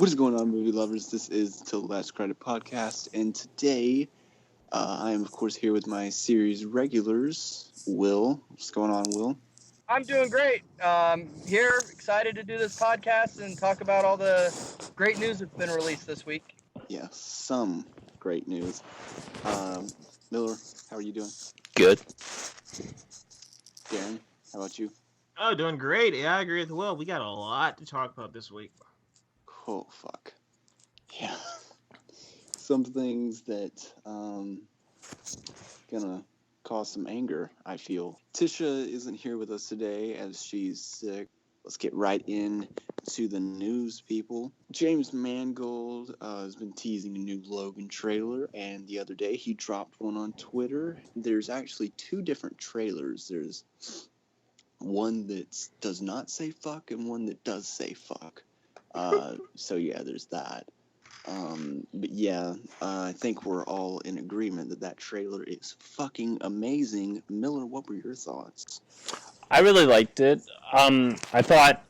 What is going on, movie lovers? This is Till the Last Credit podcast, and today I am, of course, here with my series regulars, Will. What's going on, Will? I'm doing great. Here, excited to do this podcast and talk about all the great news that's been released this week. Yeah, some great news. Miller, how are you doing? Good. Darren, how about you? Oh, doing great. Yeah, I agree with Will. We got a lot to talk about this week. Oh, fuck. Yeah. Some things that gonna cause some anger, I feel. Tisha isn't here with us today as she's sick. Let's get right in to the news, people. James Mangold has been teasing a new Logan trailer, and the other day he dropped one on Twitter. There's actually two different trailers. There's one that does not say fuck and one that does say fuck. So yeah, there's that. But yeah, I think we're all in agreement that trailer is fucking amazing. Miller, what were your thoughts? I really liked it. I thought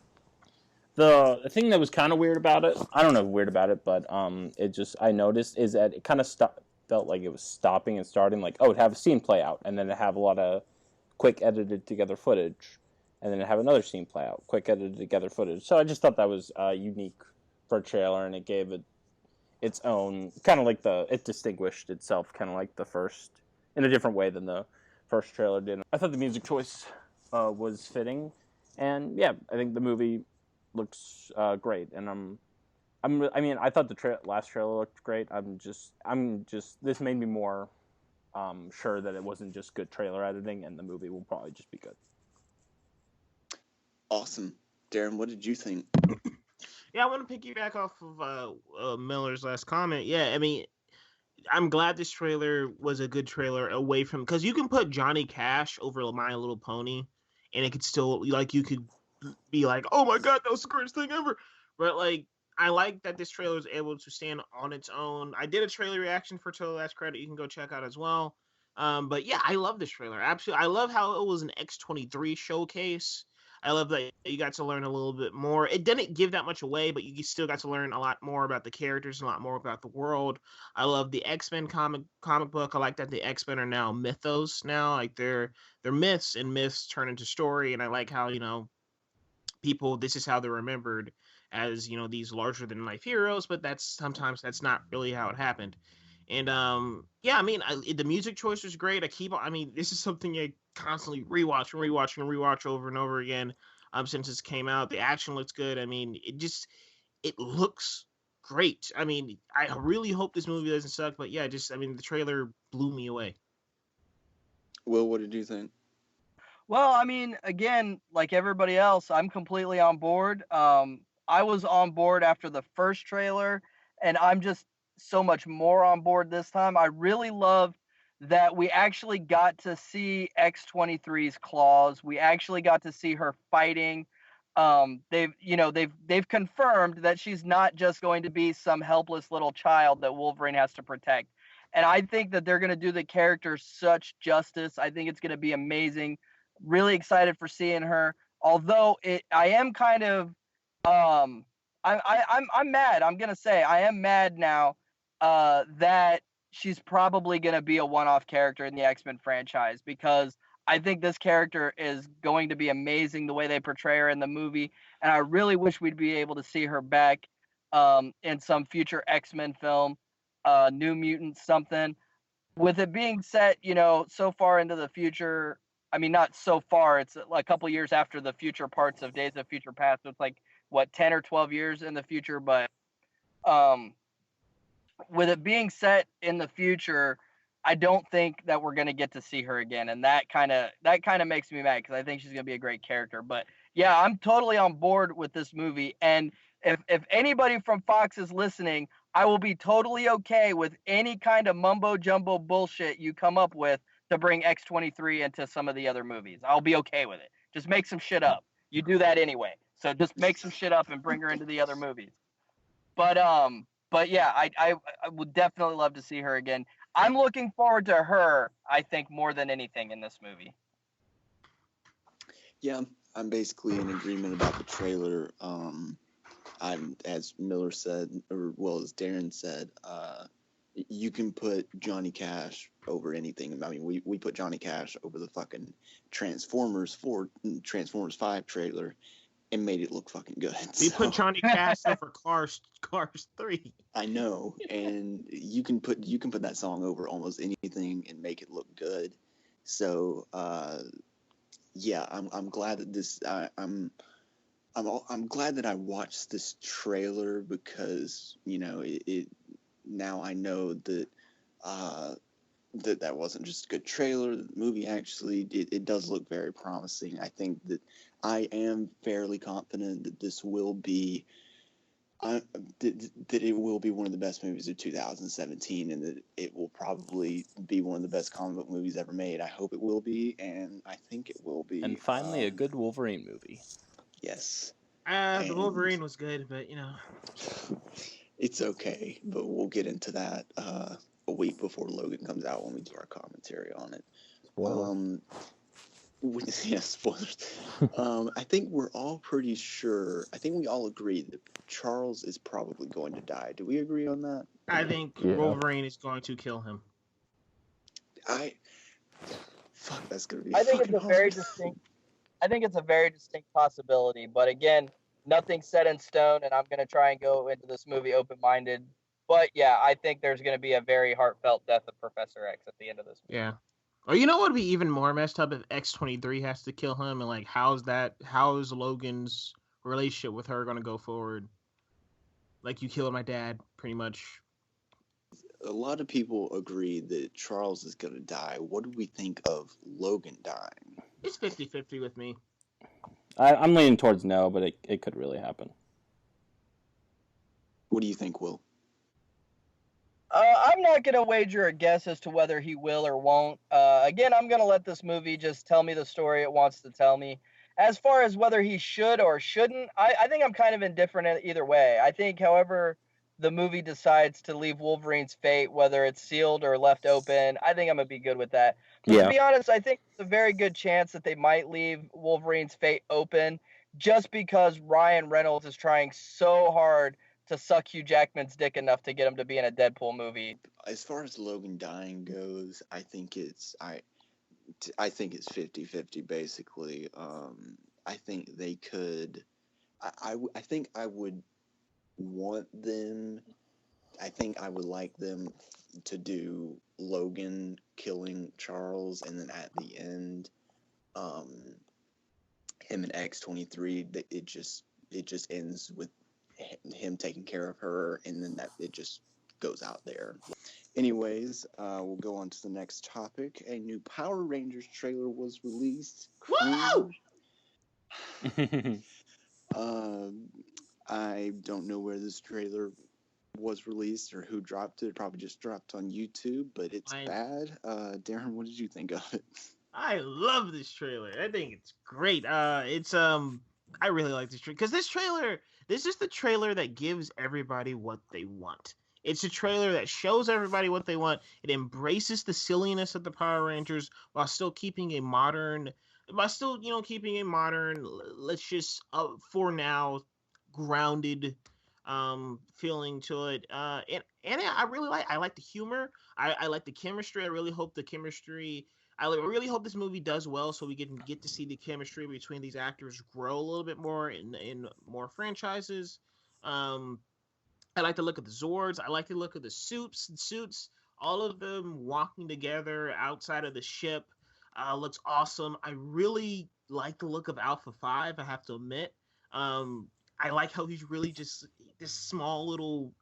the thing that was kind of weird about it, I don't know weird about it, but I noticed is that it kind of felt like it was stopping and starting, like, oh, it'd have a scene play out, and then it'd have a lot of quick edited together footage, and then it'd have another scene play out, quick edited together footage. So I just thought that was unique for a trailer, and it gave it its own, kind of like it distinguished itself, kind of like the first, in a different way than the first trailer did. I thought the music choice was fitting, and yeah, I think the movie looks great, and I thought the last trailer looked great. I'm just, this made me more sure that it wasn't just good trailer editing, and the movie will probably just be good. Awesome. Darren, what did you think? Yeah, I want to piggyback off of Miller's last comment. Yeah, I mean, I'm glad this trailer was a good trailer away from, because you can put Johnny Cash over My Little Pony, and it could still, like, you could be like, oh my god, that was the greatest thing ever. But like, I like that this trailer is able to stand on its own. I did a trailer reaction for Till the Last Credit. You can go check out as well. But yeah, I love this trailer. Absolutely, I love how it was an X-23 showcase. I love that you got to learn a little bit more. It didn't give that much away, but you still got to learn a lot more about the characters, a lot more about the world. I love the X-Men comic book. I like that the X-Men are now mythos now. Like, they're myths, and myths turn into story. And I like how, people, this is how they're remembered, as, these larger than life heroes, but sometimes that's not really how it happened. And yeah, I mean, the music choice was great. This is something I constantly rewatch over and over again since this came out. The action looks good. I mean, it looks great. I mean, I really hope this movie doesn't suck, but yeah, the trailer blew me away. Will, what did you think? Well, I mean, again, like everybody else, I'm completely on board. I was on board after the first trailer, and I'm just so much more on board this time. I really loved that we actually got to see X-23's claws. We actually got to see her fighting. They've confirmed that she's not just going to be some helpless little child that Wolverine has to protect. And I think that they're going to do the character such justice. I think it's going to be amazing. Really excited for seeing her. Although I am kind of I'm mad. I'm gonna say I am mad now that she's probably gonna be a one-off character in the X-Men franchise, because I think this character is going to be amazing the way they portray her in the movie, and I really wish we'd be able to see her back in some future X-Men film, New Mutants, something. With it being set, so far into the future. I mean, not so far. It's like a couple years after the future parts of Days of Future Past. So it's like, what, 10 or 12 years in the future. But with it being set in the future, I don't think that we're going to get to see her again. And that kind of makes me mad, because I think she's going to be a great character. But yeah, I'm totally on board with this movie. And if anybody from Fox is listening, I will be totally okay with any kind of mumbo jumbo bullshit you come up with to bring X-23 into some of the other movies. I'll be okay with it. Just make some shit up. You do that anyway. So just make some shit up and bring her into the other movies. But yeah, I would definitely love to see her again. I'm looking forward to her, I think, more than anything in this movie. Yeah, I'm basically in agreement about the trailer. as Miller said, or well as Darren said, you can put Johnny Cash over anything. I mean, we put Johnny Cash over the fucking Transformers 5 trailer and made it look fucking good. We put Johnny Cash over Cars 3. I know, and you can put that song over almost anything and make it look good. So yeah, I'm glad that this I'm glad that I watched this trailer because it now I know that that wasn't just a good trailer. The movie actually it does look very promising. I think that I am fairly confident that this will be that it will be one of the best movies of 2017, and that it will probably be one of the best comic book movies ever made. I hope it will be, and I think it will be. And finally, a good Wolverine movie. Yes. The Wolverine was good, but it's okay. But we'll get into that a week before Logan comes out when we do our commentary on it. Spoiler. Yeah, spoilers. I think we're all pretty sure. I think we all agree that Charles is probably going to die. Do we agree on that? I think Wolverine is going to kill him. Fuck, that's gonna be. I think it's a hard. very distinct. I think it's a very distinct possibility, but again, nothing's set in stone, and I'm gonna try and go into this movie open-minded. But yeah, I think there's gonna be a very heartfelt death of Professor X at the end of this movie. Yeah. Or you know what would be even more messed up if X-23 has to kill him, and like how is Logan's relationship with her gonna go forward? Like, you killed my dad, pretty much. A lot of people agree that Charles is gonna die. What do we think of Logan dying? It's 50-50 with me. I'm leaning towards no, but it could really happen. What do you think, Will? I'm not going to wager a guess as to whether he will or won't. Again, I'm going to let this movie just tell me the story it wants to tell me. As far as whether he should or shouldn't, I think I'm kind of indifferent either way. I think, however, the movie decides to leave Wolverine's fate, whether it's sealed or left open, I think I'm going to be good with that. But to be honest, I think it's a very good chance that they might leave Wolverine's fate open just because Ryan Reynolds is trying so hard to suck Hugh Jackman's dick enough to get him to be in a Deadpool movie. As far as Logan dying goes, I think it's 50-50 basically. I think they could. I think I would want them. I think I would like them to do Logan killing Charles, and then at the end, him and X-23. It just ends with him taking care of her, and then that it just goes out there. Anyways, we'll go on to the next topic. A new Power Rangers trailer was released. Woo! I don't know where this trailer was released or who dropped it. It probably just dropped on YouTube, but it's bad. Darren, what did you think of it? I love this trailer. I think it's great. I really like this trailer because this is the trailer that gives everybody what they want. It's a trailer that shows everybody what they want. It embraces the silliness of the Power Rangers while still keeping a modern, let's just for now, grounded feeling to it. And I like the humor. I like the chemistry. I really hope this movie does well so we can get to see the chemistry between these actors grow a little bit more in more franchises. I like the look of the Zords. I like the look of the suits. All of them walking together outside of the ship looks awesome. I really like the look of Alpha 5, I have to admit. I like how he's really just this small little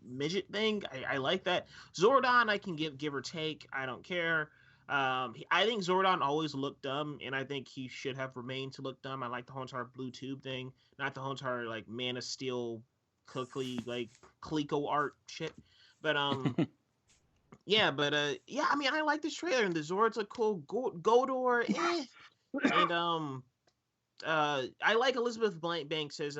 midget thing. I like that. Zordon, I can give or take. I don't care. I think Zordon always looked dumb, and I think he should have remained to look dumb. I like the whole entire blue tube thing, not the whole entire like Man of Steel, Coleco art shit. But yeah. I mean, I like this trailer, and the Zords look cool. Godor, and I like Elizabeth Banks as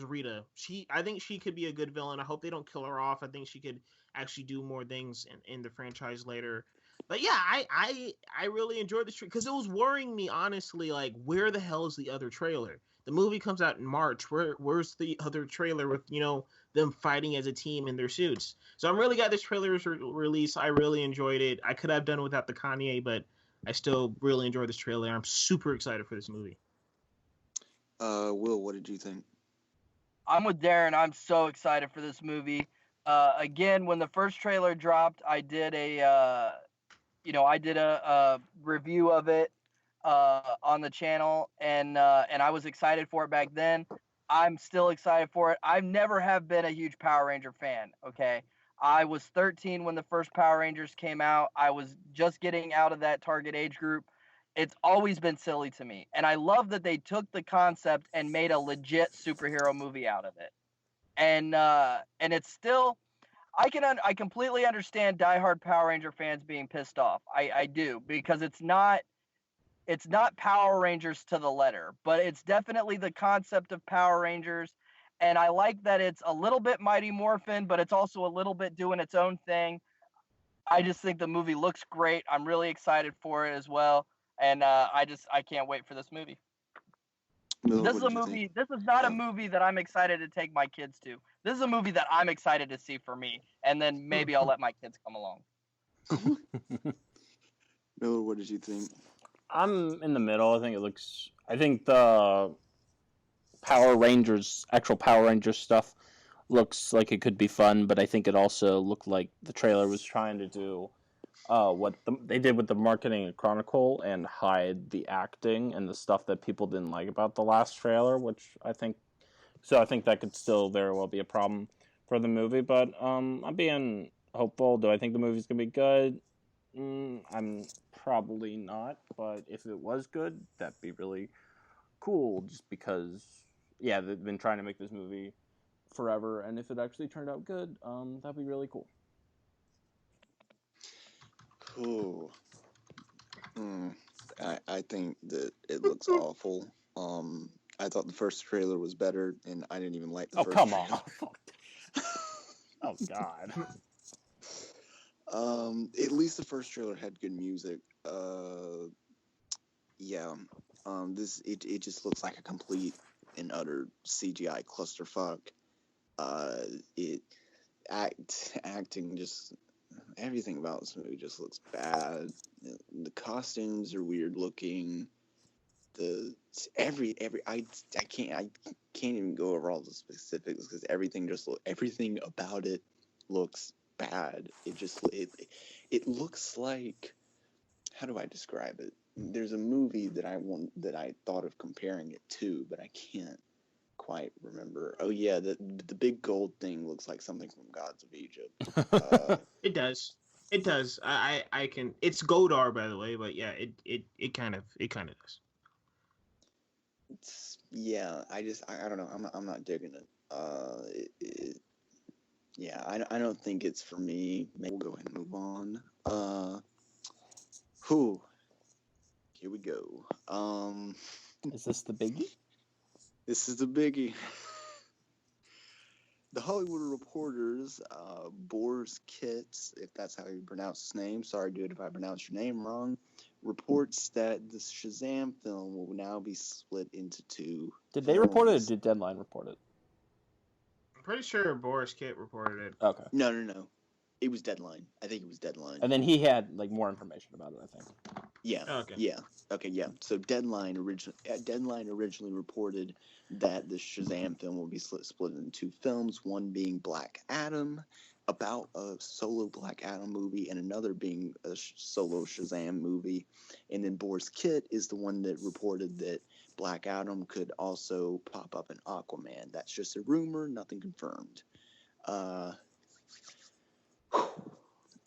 Rita. I think she could be a good villain. I hope they don't kill her off. I think she could actually do more things in the franchise later. But yeah, I really enjoyed this trailer because it was worrying me, honestly, like, where the hell is the other trailer? The movie comes out in March. Where's the other trailer with them fighting as a team in their suits? So I'm really glad this trailer was released. I really enjoyed it. I could have done it without the Kanye, but I still really enjoyed this trailer. I'm super excited for this movie. Will, what did you think? I'm with Darren. I'm so excited for this movie. Again, when the first trailer dropped, I did a review of it on the channel, and I was excited for it back then. I'm still excited for it. I've never have been a huge Power Ranger fan. Okay, I was 13 when the first Power Rangers came out. I was just getting out of that target age group. It's always been silly to me, and I love that they took the concept and made a legit superhero movie out of it. And it's still, I completely understand diehard Power Ranger fans being pissed off. I do, because it's not Power Rangers to the letter, but it's definitely the concept of Power Rangers. And I like that it's a little bit Mighty Morphin, but it's also a little bit doing its own thing. I just think the movie looks great. I'm really excited for it as well. And I can't wait for this movie. Miller, This what is a did you think? movie. This is not a Oh. movie that I'm excited to take my kids to. This is a movie that I'm excited to see for me, and then maybe I'll let my kids come along. Miller, what did you think? I'm in the middle. I think the actual Power Rangers stuff looks like it could be fun, but I think it also looked like the trailer was trying to do what they did with the marketing and Chronicle and hide the acting and the stuff that people didn't like about the last trailer, which I think that could still very well be a problem for the movie. But I'm being hopeful. Do I think the movie's gonna be good? I'm probably not, but if it was good, that'd be really cool. Just because, yeah, they've been trying to make this movie forever, and if it actually turned out good, that'd be really cool. Cool. I think that it looks awful. I thought the first trailer was better, and I didn't even like the first Come trailer. on! Oh God! At least the first trailer had good music. Yeah. It just looks like a complete and utter CGI clusterfuck. Acting, just everything about this movie just looks bad. The costumes are weird looking. I can't even go over all the specifics because everything about it looks bad. It looks like, how do I describe it? There's a movie that I thought of comparing it to, but I can't quite remember. Oh yeah, the big gold thing looks like something from Gods of Egypt. It does. It does. I can. It's Godar, by the way, but yeah, it kind of does. Yeah, I don't know. I'm not digging it. Yeah, I don't think it's for me. Maybe we'll go ahead and move on. Whew. Here we go. Is this the biggie? This is the biggie. The Hollywood Reporter's Boris Kitts, if that's how you pronounce his name, sorry dude if I pronounced your name wrong, reports that the Shazam film will now be split into two. Did they report it or did Deadline report it? I'm pretty sure Boris Kitt reported it. Okay. No. It was Deadline. I think it was Deadline. And then he had more information about it, I think. Yeah. Okay. Yeah. Okay. Yeah. So Deadline originally reported that the Shazam film will be split into two films. One being Black Adam, about a solo Black Adam movie, and another being a solo Shazam movie. And then Boris Kitt is the one that reported that Black Adam could also pop up in Aquaman. That's just a rumor, nothing confirmed.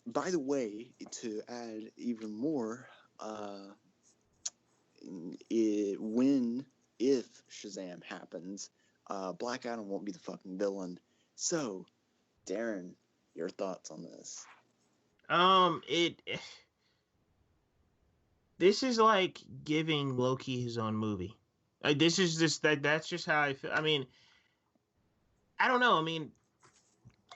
By the way, to add even more, if Shazam happens, Black Adam won't be the fucking villain. So, Darren, your thoughts on this? This is like giving Loki his own movie. That's just how I feel. I mean, I don't know. I mean,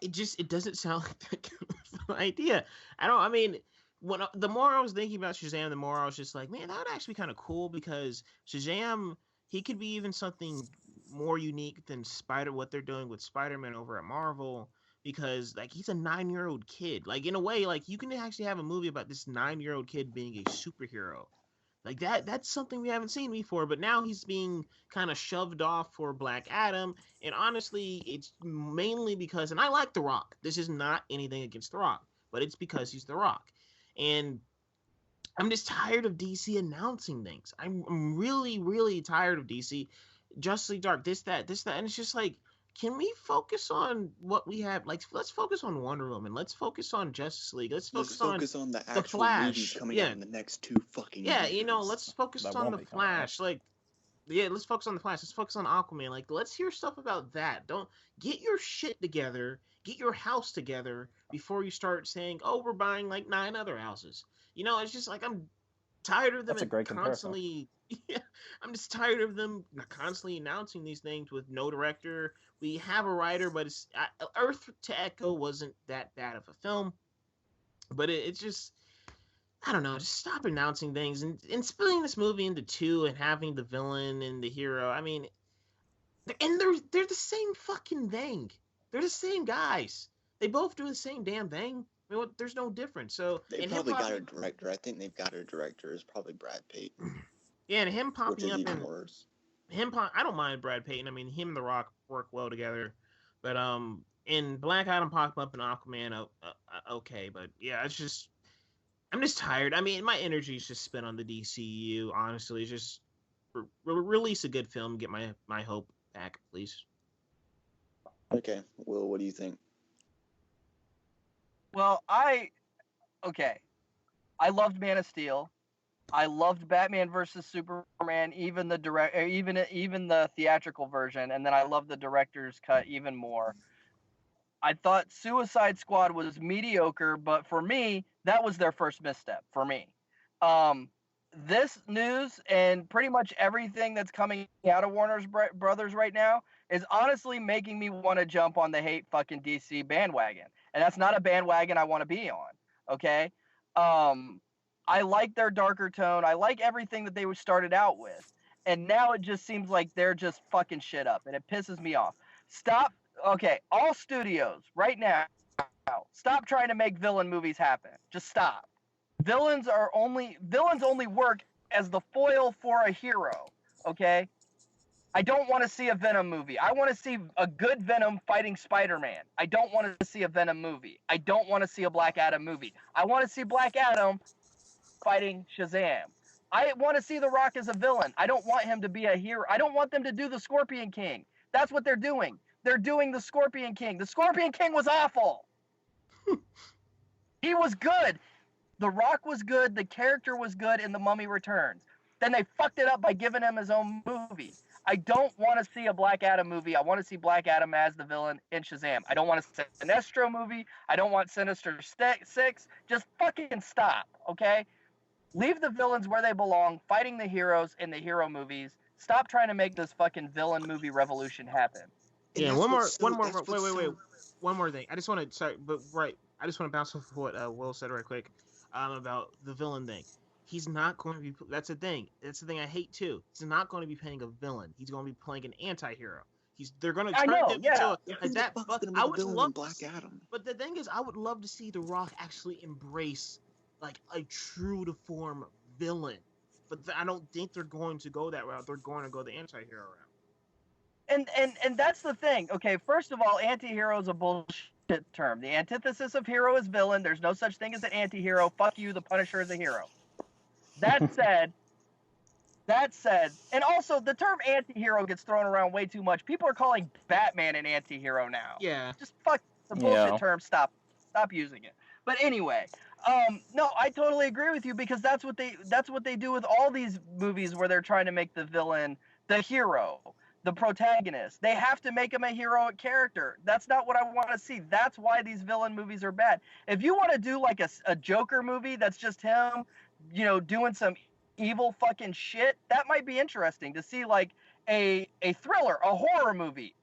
it doesn't sound like that kind of idea. The more I was thinking about Shazam, the more I was just like, man, that would actually be kind of cool because Shazam he could be even something more unique than what they're doing with Spider-Man over at Marvel, because like he's a 9-year-old kid. Like in a way, like you can actually have a movie about this 9-year-old kid being a superhero. Like that's something we haven't seen before, but now he's being kind of shoved off for Black Adam, and honestly, it's mainly because, and I like The Rock. This is not anything against The Rock, but it's because he's The Rock. And I'm just tired of DC announcing things. I'm really, really tired of DC. Justice League Dark, this, that, and it's just like, can we focus on what we have? Like, let's focus on Wonder Woman. Let's focus on Justice League. Let's Let's focus focus on the the actual Flash. movies coming Yeah. out in the next 2 fucking Yeah, years. let's focus That on won't the be coming out. Flash. Like, yeah, let's focus on the Flash. Let's focus on Aquaman. Like, let's hear stuff about that. Don't get your shit together, get your house together before you start saying, "Oh, we're buying like 9 other houses." It's just like I'm tired of them That's a great comparison. constantly. Yeah, I'm just tired of them constantly announcing these things with no director. We have a writer, but it's Earth to Echo wasn't that bad of a film, but it's just. I don't know, just stop announcing things and splitting this movie into 2 and having the villain and the hero. I mean, and they're the same fucking thing. They're the same guys. They both do the same damn thing. I mean, there's no difference. So They probably got a director. I think they've got a director. It's probably Brad Pitt. Yeah, and him Which popping is up even in worse. I don't mind Brad Pitt. I mean, him and The Rock work well together. But in Black Adam popping up in Aquaman, okay. But yeah, it's just. I'm just tired. I mean, my energy's just spent on the DCU. Honestly, just release a good film, get my hope back, please. Okay, Will, what do you think? Well, I loved Man of Steel. I loved Batman versus Superman, even the theatrical version, and then I loved the director's cut even more. I thought Suicide Squad was mediocre, but for me, that was their first misstep for me. This news and pretty much everything that's coming out of Warner's Brothers right now is honestly making me want to jump on the hate fucking DC bandwagon. And that's not a bandwagon I want to be on, okay? I like their darker tone. I like everything that they started out with. And now it just seems like they're just fucking shit up, and it pisses me off. Stop. Okay, all studios right now, stop trying to make villain movies happen. Just stop. Villains only work as the foil for a hero. Okay, I don't want to see a Venom movie. I want to see a good Venom fighting Spider-Man. I don't want to see a Venom movie. I don't want to see a Black Adam movie. I want to see Black Adam fighting Shazam. I want to see The Rock as a villain. I don't want him to be a hero. I don't want them to do the Scorpion King. That's what they're doing. They're doing the Scorpion King. The Scorpion King was awful. He was good. The Rock was good. The character was good in The Mummy Returns. Then they fucked it up by giving him his own movie. I don't want to see a Black Adam movie. I want to see Black Adam as the villain in Shazam. I don't want to see a Sinestro movie. I don't want Sinister Six. Just fucking stop, okay? Leave the villains where they belong, fighting the heroes in the hero movies. Stop trying to make this fucking villain movie revolution happen. Yeah, one more. Wait. One more thing. I just want to I just want to bounce off what Will said right quick about the villain thing. He's not going to be. That's the thing. That's the thing I hate too. He's not going to be playing a villain. He's going to be playing an anti-hero. They're going to turn him into that. But I would love Black Adam. But the thing is, I would love to see The Rock actually embrace like a true to form villain. But I don't think they're going to go that route. They're going to go the anti-hero route. And that's the thing. Okay, first of all, anti-hero is a bullshit term. The antithesis of hero is villain. There's no such thing as an anti-hero. Fuck you, the Punisher is a hero. That said, and also the term anti-hero gets thrown around way too much. People are calling Batman an anti-hero now. Yeah. Just fuck the bullshit term. Stop using it. But anyway, no, I totally agree with you, because that's what they do with all these movies where they're trying to make the villain the hero, the protagonist. They have to make him a heroic character. That's not what I want to see. That's why these villain movies are bad. If you want to do like a Joker movie that's just him, doing some evil fucking shit, that might be interesting to see. Like a thriller, a horror movie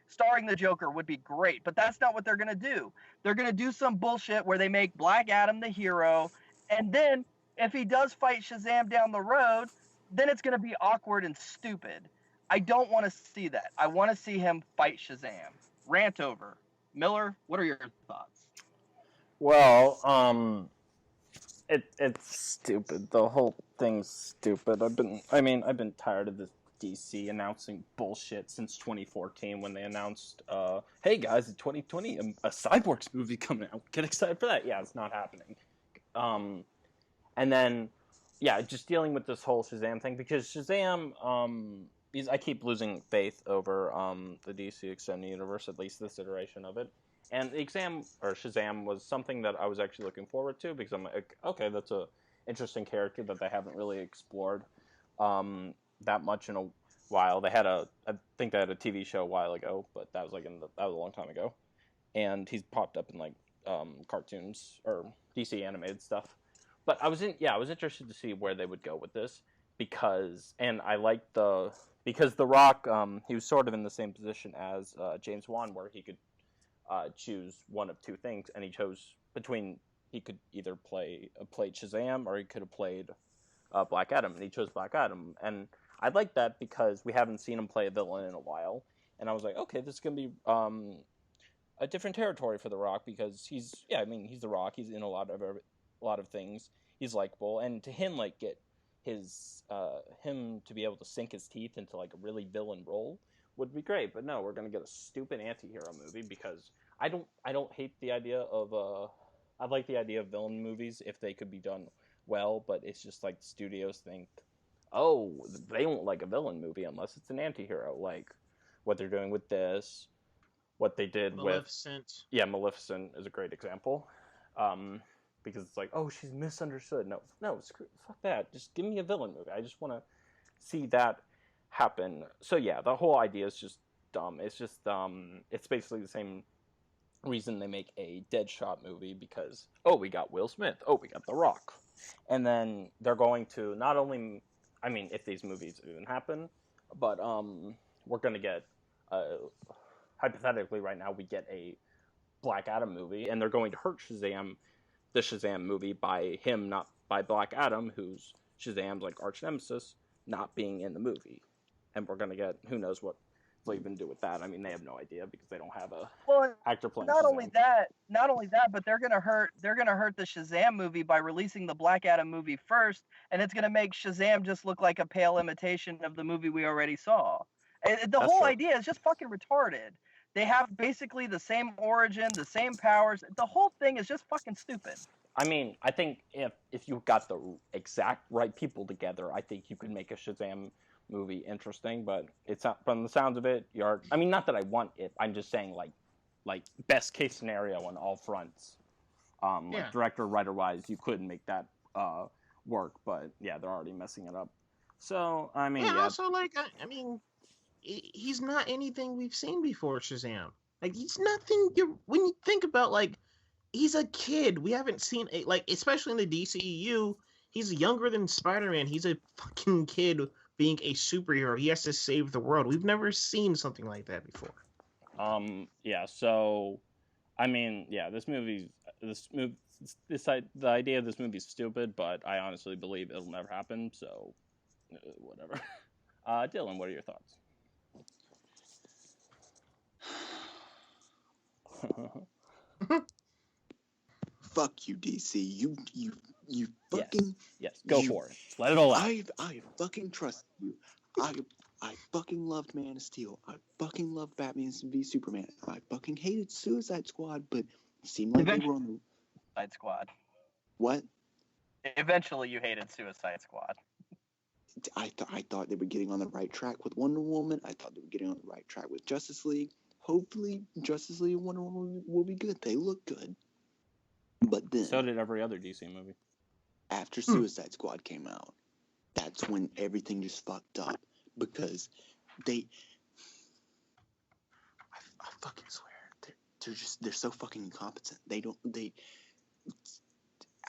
starring the Joker would be great, but that's not what they're going to do. They're going to do some bullshit where they make Black Adam the hero, and then if he does fight Shazam down the road, then it's going to be awkward and stupid. I don't want to see that. I want to see him fight Shazam. Rant over. Miller, what are your thoughts? Well, it's stupid. The whole thing's stupid. I've been tired of this DC announcing bullshit since 2014 when they announced, hey guys, in 2020 a Cyborgs movie coming out. Get excited for that. Yeah, it's not happening. And then, yeah, just dealing with this whole Shazam thing because Shazam, I keep losing faith over the DC Extended Universe, at least this iteration of it. And the Shazam was something that I was actually looking forward to because I'm like, okay, that's a interesting character that they haven't really explored that much in a while. I think they had a TV show a while ago, but that was that was a long time ago. And he's popped up in like cartoons or DC animated stuff. But I was interested to see where they would go with this because The Rock, he was sort of in the same position as James Wan, where he could choose one of two things, and he chose between he could either played Shazam or he could have played Black Adam, and he chose Black Adam, and I like that because we haven't seen him play a villain in a while, and I was like, okay, this is gonna be a different territory for The Rock because he's The Rock, he's in a lot of things, he's likable, and to him get him to be able to sink his teeth into like a really villain role would be great. But no, we're gonna get a stupid anti-hero movie because I don't hate the idea of I like the idea of villain movies if they could be done well, but it's just like studios think, oh, they won't like a villain movie unless it's an anti-hero, like what they're doing with this, what they did Maleficent. with Maleficent is a great example. Because it's like, oh, she's misunderstood. No, fuck that. Just give me a villain movie. I just want to see that happen. So yeah, the whole idea is just dumb. It's just it's basically the same reason they make a Deadshot movie because we got Will Smith, we got The Rock, and then they're going to not only, if these movies even happen, but we're gonna get hypothetically right now we get a Black Adam movie, and they're going to hurt the Shazam movie by him, not by Black Adam, who's Shazam's like arch nemesis, not being in the movie. And we're gonna get who knows what they'll even do with that. They have no idea because they don't have a actor playing not Shazam. Not only that, but they're gonna hurt the Shazam movie by releasing the Black Adam movie first, and it's gonna make Shazam just look like a pale imitation of the movie we already saw. The whole idea is just fucking retarded. They have basically the same origin, the same powers. The whole thing is just fucking stupid. I think if you got the exact right people together, I think you could make a Shazam movie interesting. But it's not, from the sounds of it, not that I want it. I'm just saying like best case scenario on all fronts. Like director, writer wise, you could make that work. But yeah, they're already messing it up. So Also he's not anything we've seen before, Shazam. Like, he's nothing. When you think about, like, he's a kid. We haven't seen it, like, especially in the DCEU. He's younger than Spider-Man. He's a fucking kid being a superhero. He has to save the world. We've never seen something like that before. So, the idea of this movie is stupid, but I honestly believe it'll never happen. So, whatever. Dylan, what are your thoughts? Fuck you, DC. You fucking yes. Go for it. Let it all out. I fucking trust you. I fucking loved Man of Steel. I fucking loved Batman v Superman. I fucking hated Suicide Squad, but it seemed like they were on the Suicide Squad. What? Eventually, you hated Suicide Squad. I thought they were getting on the right track with Wonder Woman. I thought they were getting on the right track with Justice League. Hopefully, Justice League and Wonder Woman will be good. They look good. But then, so did every other DC movie. After Suicide Squad came out, that's when everything just fucked up because I fucking swear they're so fucking incompetent.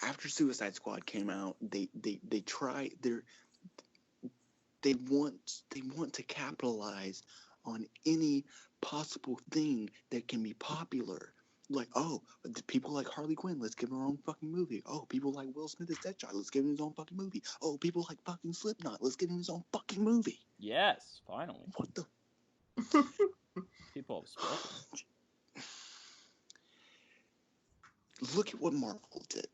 After Suicide Squad came out, they want to capitalize on any possible thing that can be popular. like, oh, people like Harley Quinn, let's give him our own fucking movie. Oh, people like Will Smith as Deadshot, let's give him his own fucking movie. Oh, people like fucking Slipknot, let's give him his own fucking movie. Yes, finally. What the? People have spoken. Look at what Marvel did.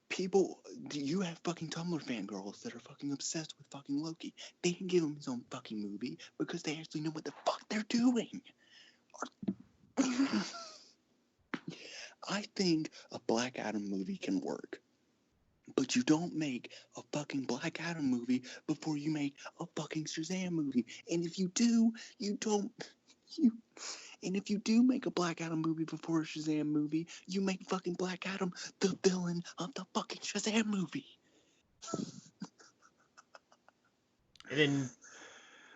People, you have fucking Tumblr fangirls that are fucking obsessed with fucking Loki. They can give him his own fucking movie because they actually know what the fuck they're doing. I think a Black Adam movie can work. But you don't make a fucking Black Adam movie before you make a fucking Shazam movie. And if you do, and if you do make a Black Adam movie before a Shazam movie, you make fucking Black Adam the villain of the fucking Shazam movie. And then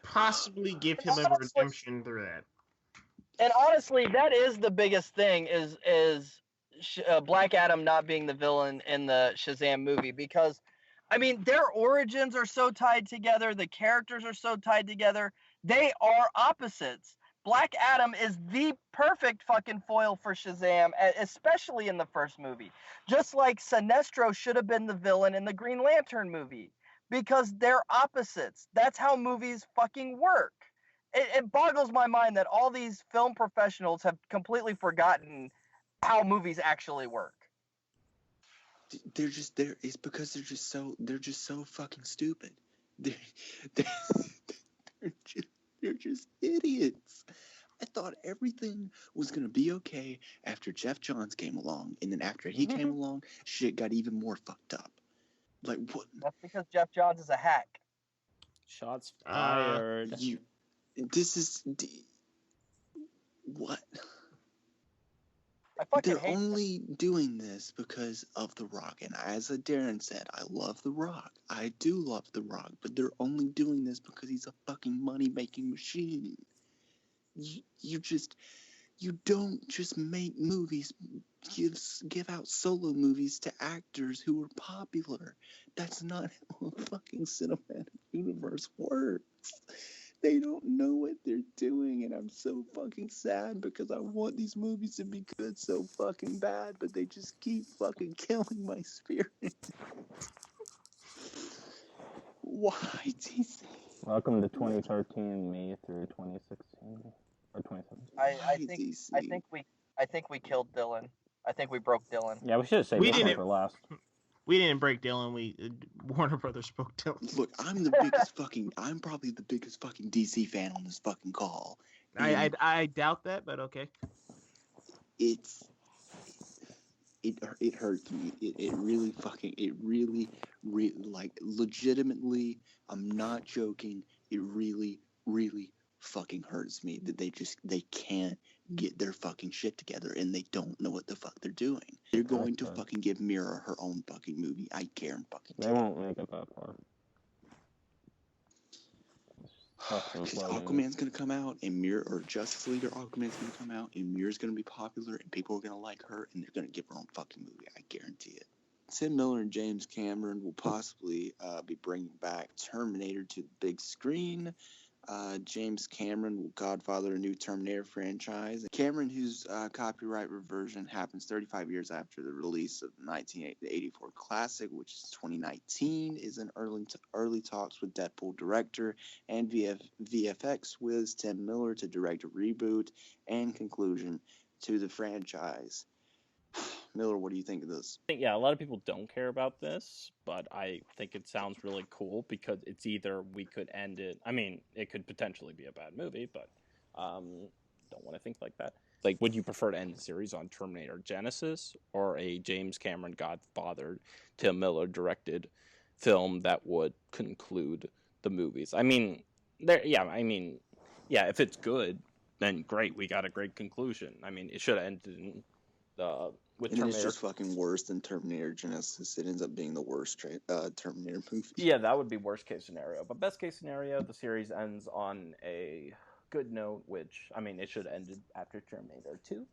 possibly give him a redemption through that. And honestly, that is the biggest thing is Black Adam not being the villain in the Shazam movie, because I mean their origins are so tied together, the characters are so tied together, they are opposites. Black Adam is the perfect fucking foil for Shazam, especially in the first movie. Just like Sinestro should have been the villain in the Green Lantern movie, because they're opposites. That's how movies fucking work. It boggles my mind that all these film professionals have completely forgotten how movies actually work. They're just there. It's because they're just so fucking stupid. They're just idiots. I thought everything was gonna be okay after Jeff Johns came along, and then after he came along, shit got even more fucked up. Like what? That's because Jeff Johns is a hack. Shots fired. What? I fucking They're hate only doing this because of The Rock. And as Darren said, I love The Rock. I do love The Rock. But they're only doing this because he's a fucking money-making machine. You don't just make movies, give out solo movies to actors who are popular. That's not how a fucking cinematic universe works. They don't know what they're doing, and I'm so fucking sad because I want these movies to be good so fucking bad, but they just keep fucking killing my spirit. Why, DC? Welcome to 2013, May through 2016 or 2017. I think we killed Dylan. I think we broke Dylan. Yeah, we should have saved this one for last. We didn't break Dylan. Warner Brothers broke Dylan. Look, I'm probably the biggest fucking DC fan on this fucking call. I doubt that, but okay. It hurts me. It really, like, legitimately, I'm not joking. It really, really fucking hurts me that they can't get their fucking shit together and they don't know what the fuck they're doing. They're going to fucking give Mira her own fucking movie. I guarantee. They won't make it that far. Because Aquaman's gonna come out and Justice League or Aquaman's gonna come out and Mira's gonna be popular and people are gonna like her and they're gonna give her own fucking movie. I guarantee it. Tim Miller and James Cameron will possibly be bringing back Terminator to the big screen. James Cameron will godfather a new Terminator franchise. Cameron, whose copyright reversion happens 35 years after the release of the 1984 classic, which is 2019, is in early talks with Deadpool director and VFX whiz Tim Miller to direct a reboot and conclusion to the franchise. Miller, what do you think of this? I think, a lot of people don't care about this, but I think it sounds really cool because it's either we could end it. I mean, it could potentially be a bad movie, but don't want to think like that. Like, would you prefer to end the series on Terminator Genesis or a James Cameron Godfather, Tim Miller directed film that would conclude the movies? I mean, if it's good, then great, we got a great conclusion. I mean, it should have ended in with and Terminator. It's just fucking worse than Terminator Genesis. It ends up being the worst Terminator movie. Yeah, that would be worst case scenario. But best case scenario, the series ends on a good note, which, I mean, it should have ended after Terminator 2.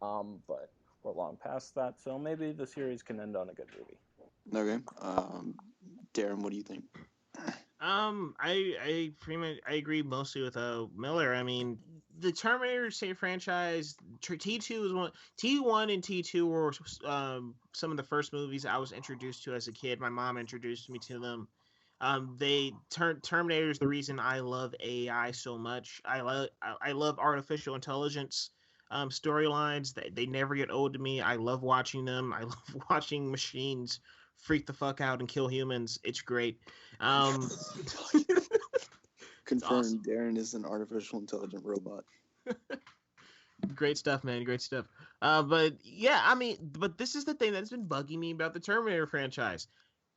But we're long past that, so maybe the series can end on a good movie. Okay. Darren, what do you think? I pretty much agree mostly with Miller. I mean, the Terminator franchise, T2 is one. T1 and T2 were some of the first movies I was introduced to as a kid. My mom introduced me to them. Terminator is the reason I love AI so much. I love artificial intelligence storylines. They never get old to me. I love watching them. I love watching machines freak the fuck out and kill humans. It's great. Confirmed, awesome. Darren is an artificial intelligent robot. Great stuff, man. Great stuff. But yeah, I mean, but this is the thing that's been bugging me about the Terminator franchise.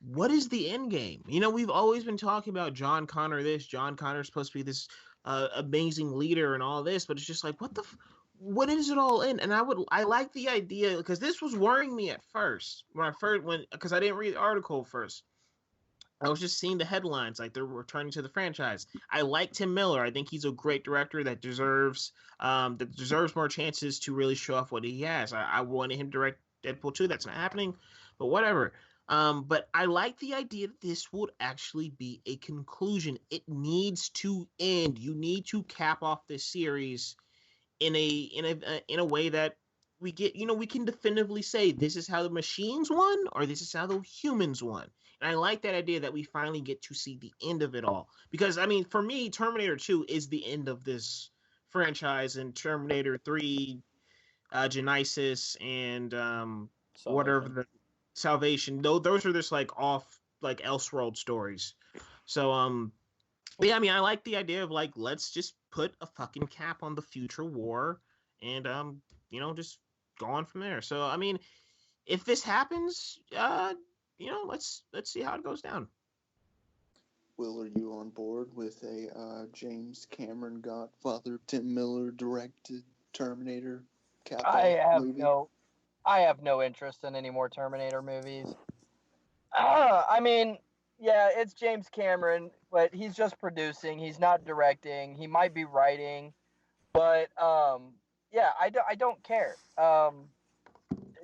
What is the end game? You know, we've always been talking about John Connor. John Connor's supposed to be this amazing leader and all this, but it's just like, what is it all in? And I like the idea, because this was worrying me at first because I didn't read the article first. I was just seeing the headlines, like they're returning to the franchise. I like Tim Miller. I think he's a great director that deserves more chances to really show off what he has. I wanted him to direct Deadpool 2. That's not happening, but whatever. But I like the idea that this would actually be a conclusion. It needs to end. You need to cap off this series in a way that we can definitively say this is how the machines won or this is how the humans won. And I like that idea that we finally get to see the end of it all. Because, I mean, for me, Terminator 2 is the end of this franchise, and Terminator 3, Genesis, and whatever the Salvation. Those are just like off, like Elseworld stories. So, yeah, I mean, I like the idea of like, let's just put a fucking cap on the future war and, just go on from there. So, I mean, if this happens, let's see how it goes down. Will, are you on board with a James Cameron Godfather, Tim Miller directed Terminator cap movie? I have no interest in any more Terminator movies. I mean, yeah, it's James Cameron, but he's just producing. He's not directing. He might be writing, but yeah, I don't care.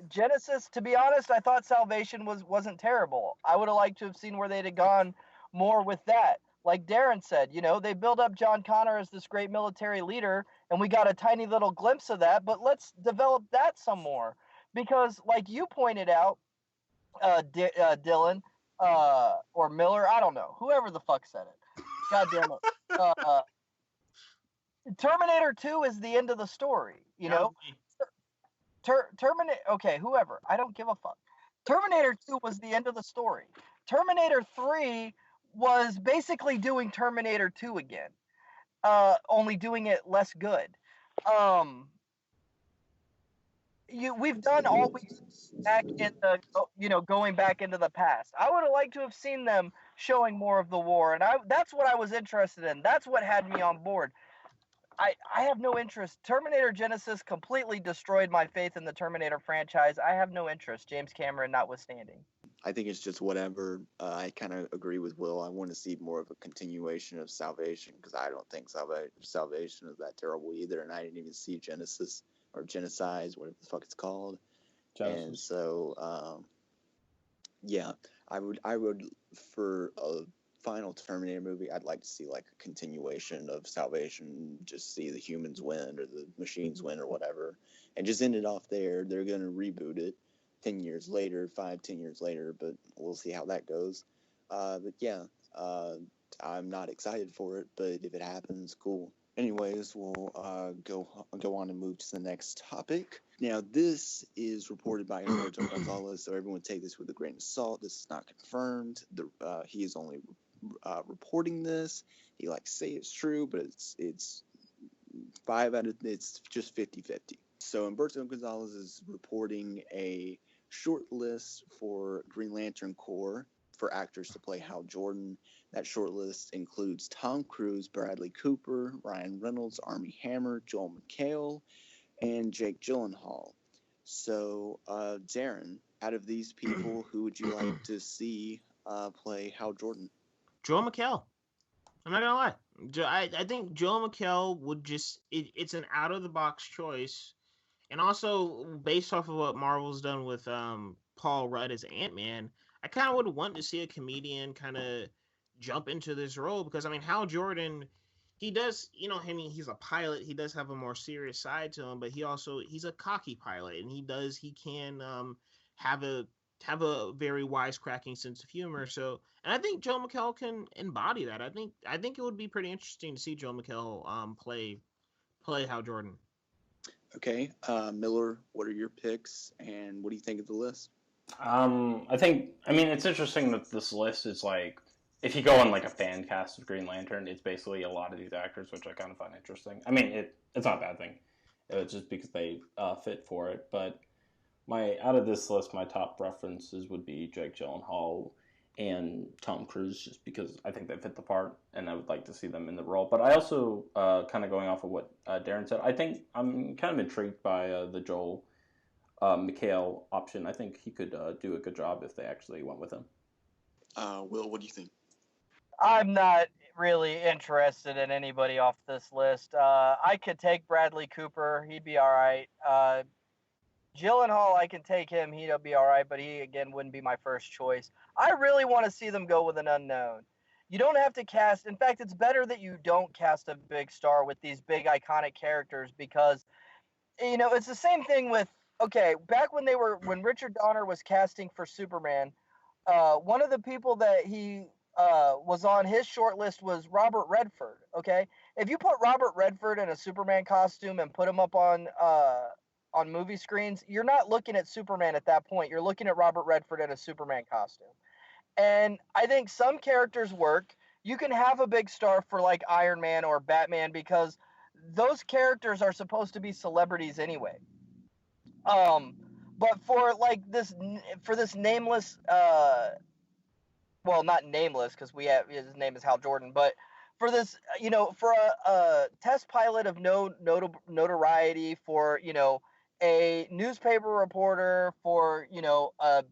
Genesis, to be honest, I thought Salvation wasn't terrible. I would have liked to have seen where they'd have gone more with that. Like Darren said, they build up John Connor as this great military leader, and we got a tiny little glimpse of that, but let's develop that some more. Because, like you pointed out, Dylan, or Miller, I don't know, whoever the fuck said it. God damn it. Terminator 2 is the end of the story, you know? Terminator, okay, whoever, I don't give a fuck. Terminator 2 was the end of the story. Terminator 3 was basically doing Terminator 2 again, only doing it less good. We've done all we back in the, going back into the past. I would have liked to have seen them showing more of the war, and that's what I was interested in. That's what had me on board. I have no interest. Terminator Genesis completely destroyed my faith in the Terminator franchise. I have no interest, James Cameron notwithstanding. I think it's just whatever. I kind of agree with Will. I want to see more of a continuation of Salvation, because I don't think Salvation is that terrible either, and I didn't even see Genesis or Genocide, whatever the fuck it's called. Genesis. And so, yeah, I would for a final Terminator movie, I'd like to see like a continuation of Salvation, just see the humans win or the machines win or whatever, and just end it off there. They're going to reboot it 10 years later, 5-10 years later, but we'll see how that goes. But yeah, I'm not excited for it, but if it happens, cool. Anyways, we'll go on and move to the next topic. Now, this is reported by Humberto Gonzalez, so everyone take this with a grain of salt. This is not confirmed. He is only reporting this. He likes to say it's true, but it's just 50-50. So Humberto Gonzalez is reporting a short list for Green Lantern Corps for actors to play Hal Jordan. That short list includes Tom Cruise, Bradley Cooper, Ryan Reynolds, Armie Hammer, Joel McHale, and Jake Gyllenhaal. So, Darren, out of these people, who would you like to see play Hal Jordan? Joel McHale. I'm not gonna lie. I think Joel McHale would just it's an out of the box choice, and also based off of what Marvel's done with Paul Rudd as Ant-Man, I kind of would want to see a comedian kind of jump into this role, because I mean, Hal Jordan, he does, I mean, he's a pilot. He does have a more serious side to him, but he's a cocky pilot, and he can have a have a very wisecracking sense of humor. So, and I think Joel McHale can embody that. I think it would be pretty interesting to see Joel McHale play Hal Jordan. Okay, Miller, what are your picks, and what do you think of the list? I mean, it's interesting that this list is like, if you go on like a fan cast of Green Lantern, it's basically a lot of these actors, which I kind of find interesting. I mean, it's not a bad thing, it's just because they fit for it. But out of this list, my top references would be Jake Gyllenhaal and Tom Cruise, just because I think they fit the part, and I would like to see them in the role. But I also, kind of going off of what Darren said, I think I'm kind of intrigued by the Joel McHale option. I think he could do a good job if they actually went with him. Will, what do you think? I'm not really interested in anybody off this list. I could take Bradley Cooper. He'd be all right. Gyllenhaal, I can take him. He'd be all right, but he, again, wouldn't be my first choice. I really want to see them go with an unknown. You don't have to cast. In fact, it's better that you don't cast a big star with these big iconic characters because, it's the same thing with, okay, back when Richard Donner was casting for Superman, one of the people that he was on his short list was Robert Redford. Okay, if you put Robert Redford in a Superman costume and put him up on movie screens, you're not looking at Superman at that point. You're looking at Robert Redford in a Superman costume. And I think some characters work. You can have a big star for like Iron Man or Batman because those characters are supposed to be celebrities anyway. But for this nameless, well, not nameless because his name is Hal Jordan, but for this, for a test pilot of no notoriety, for a newspaper reporter, for a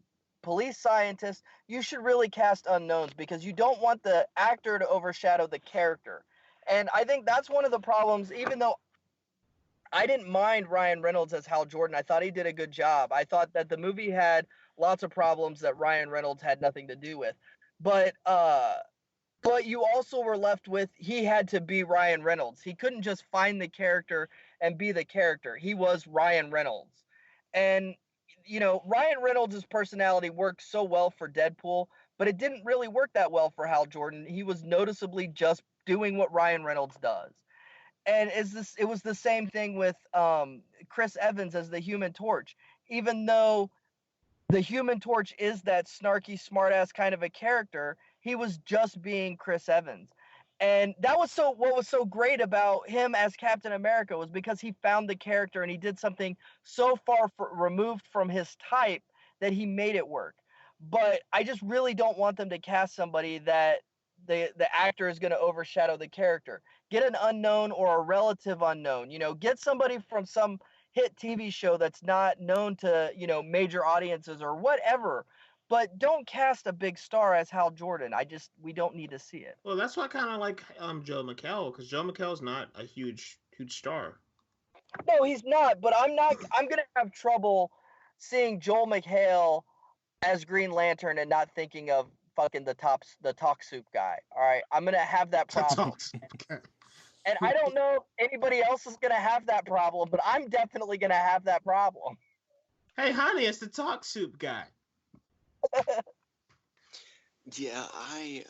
police scientist, you should really cast unknowns because you don't want the actor to overshadow the character. And I think that's one of the problems. Even though I didn't mind Ryan Reynolds as Hal Jordan, I thought he did a good job. I thought that the movie had lots of problems that Ryan Reynolds had nothing to do with. But you also were left with, he had to be Ryan Reynolds. He couldn't just find the character and be the character. He was Ryan Reynolds. And Ryan Reynolds' personality worked so well for Deadpool, but it didn't really work that well for Hal Jordan. He was noticeably just doing what Ryan Reynolds does. And it was the same thing with Chris Evans as the Human Torch. Even though the Human Torch is that snarky, smartass kind of a character, he was just being Chris Evans. And that was what was so great about him as Captain America was because he found the character and he did something so far removed from his type that he made it work. But I just really don't want them to cast somebody that the actor is going to overshadow the character. Get an unknown or a relative unknown. Get somebody from some hit TV show that's not known to, major audiences or whatever. But don't cast a big star as Hal Jordan. We don't need to see it. Well, that's why I kind of like Joe McHale, because Joe McHale's not a huge star. No, he's not. But I'm gonna have trouble seeing Joel McHale as Green Lantern and not thinking of fucking the talk soup guy. All right, I'm gonna have that problem. And I don't know if anybody else is gonna have that problem, but I'm definitely gonna have that problem. Hey, honey, it's the talk soup guy. Yeah, I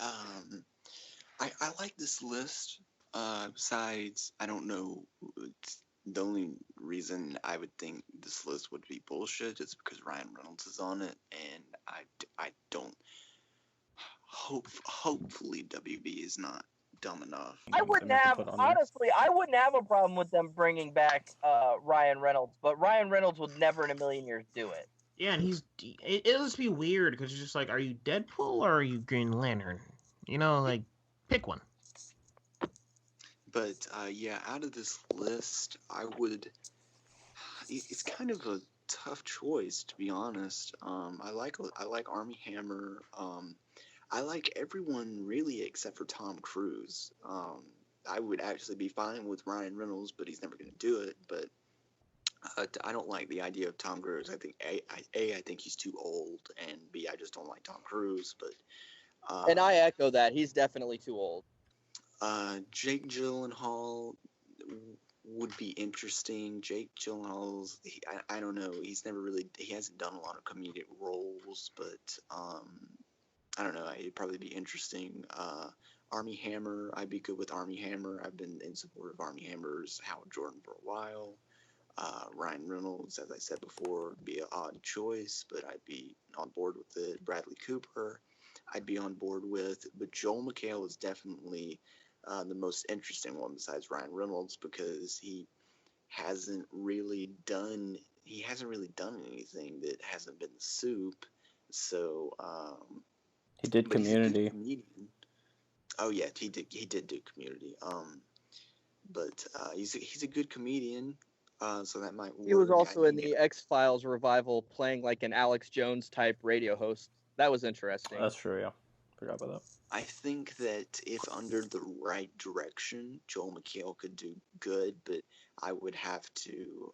like this list. Besides, I don't know. The only reason I would think this list would be bullshit is because Ryan Reynolds is on it, and I don't. Hopefully, WB is not dumb enough. I wouldn't have a problem with them bringing back Ryan Reynolds, but Ryan Reynolds would never in a million years do it. Yeah, and it'll just be weird because it's just like, are you Deadpool or are you Green Lantern? Like, pick one. But yeah, out of this list, I would. It's kind of a tough choice, to be honest. I like Armie Hammer. I like everyone really except for Tom Cruise. I would actually be fine with Ryan Reynolds, but he's never going to do it. But I don't like the idea of Tom Cruise. I think I think he's too old, and B, I just don't like Tom Cruise. But and I echo that. He's definitely too old. Jake Gyllenhaal would be interesting. Jake Gyllenhaal's, I don't know. He hasn't done a lot of comedic roles, but I don't know. It'd probably be interesting. Army Hammer, I'd be good with Army Hammer. I've been in support of Army Hammer's Howard Jordan for a while. Ryan Reynolds, as I said before, would be an odd choice, but I'd be on board with it. Bradley Cooper, I'd be on board with. But Joel McHale is definitely the most interesting one besides Ryan Reynolds because he hasn't really done anything that hasn't been soup. So He did but he's a good Community. comedian. Oh yeah, he did do Community. But he's a good comedian. So that might work. He was also I in the X-Files revival playing like an Alex Jones type radio host. That was interesting. That's true, yeah. Forgot about that. I think that if under the right direction, Joel McHale could do good, but I would have to,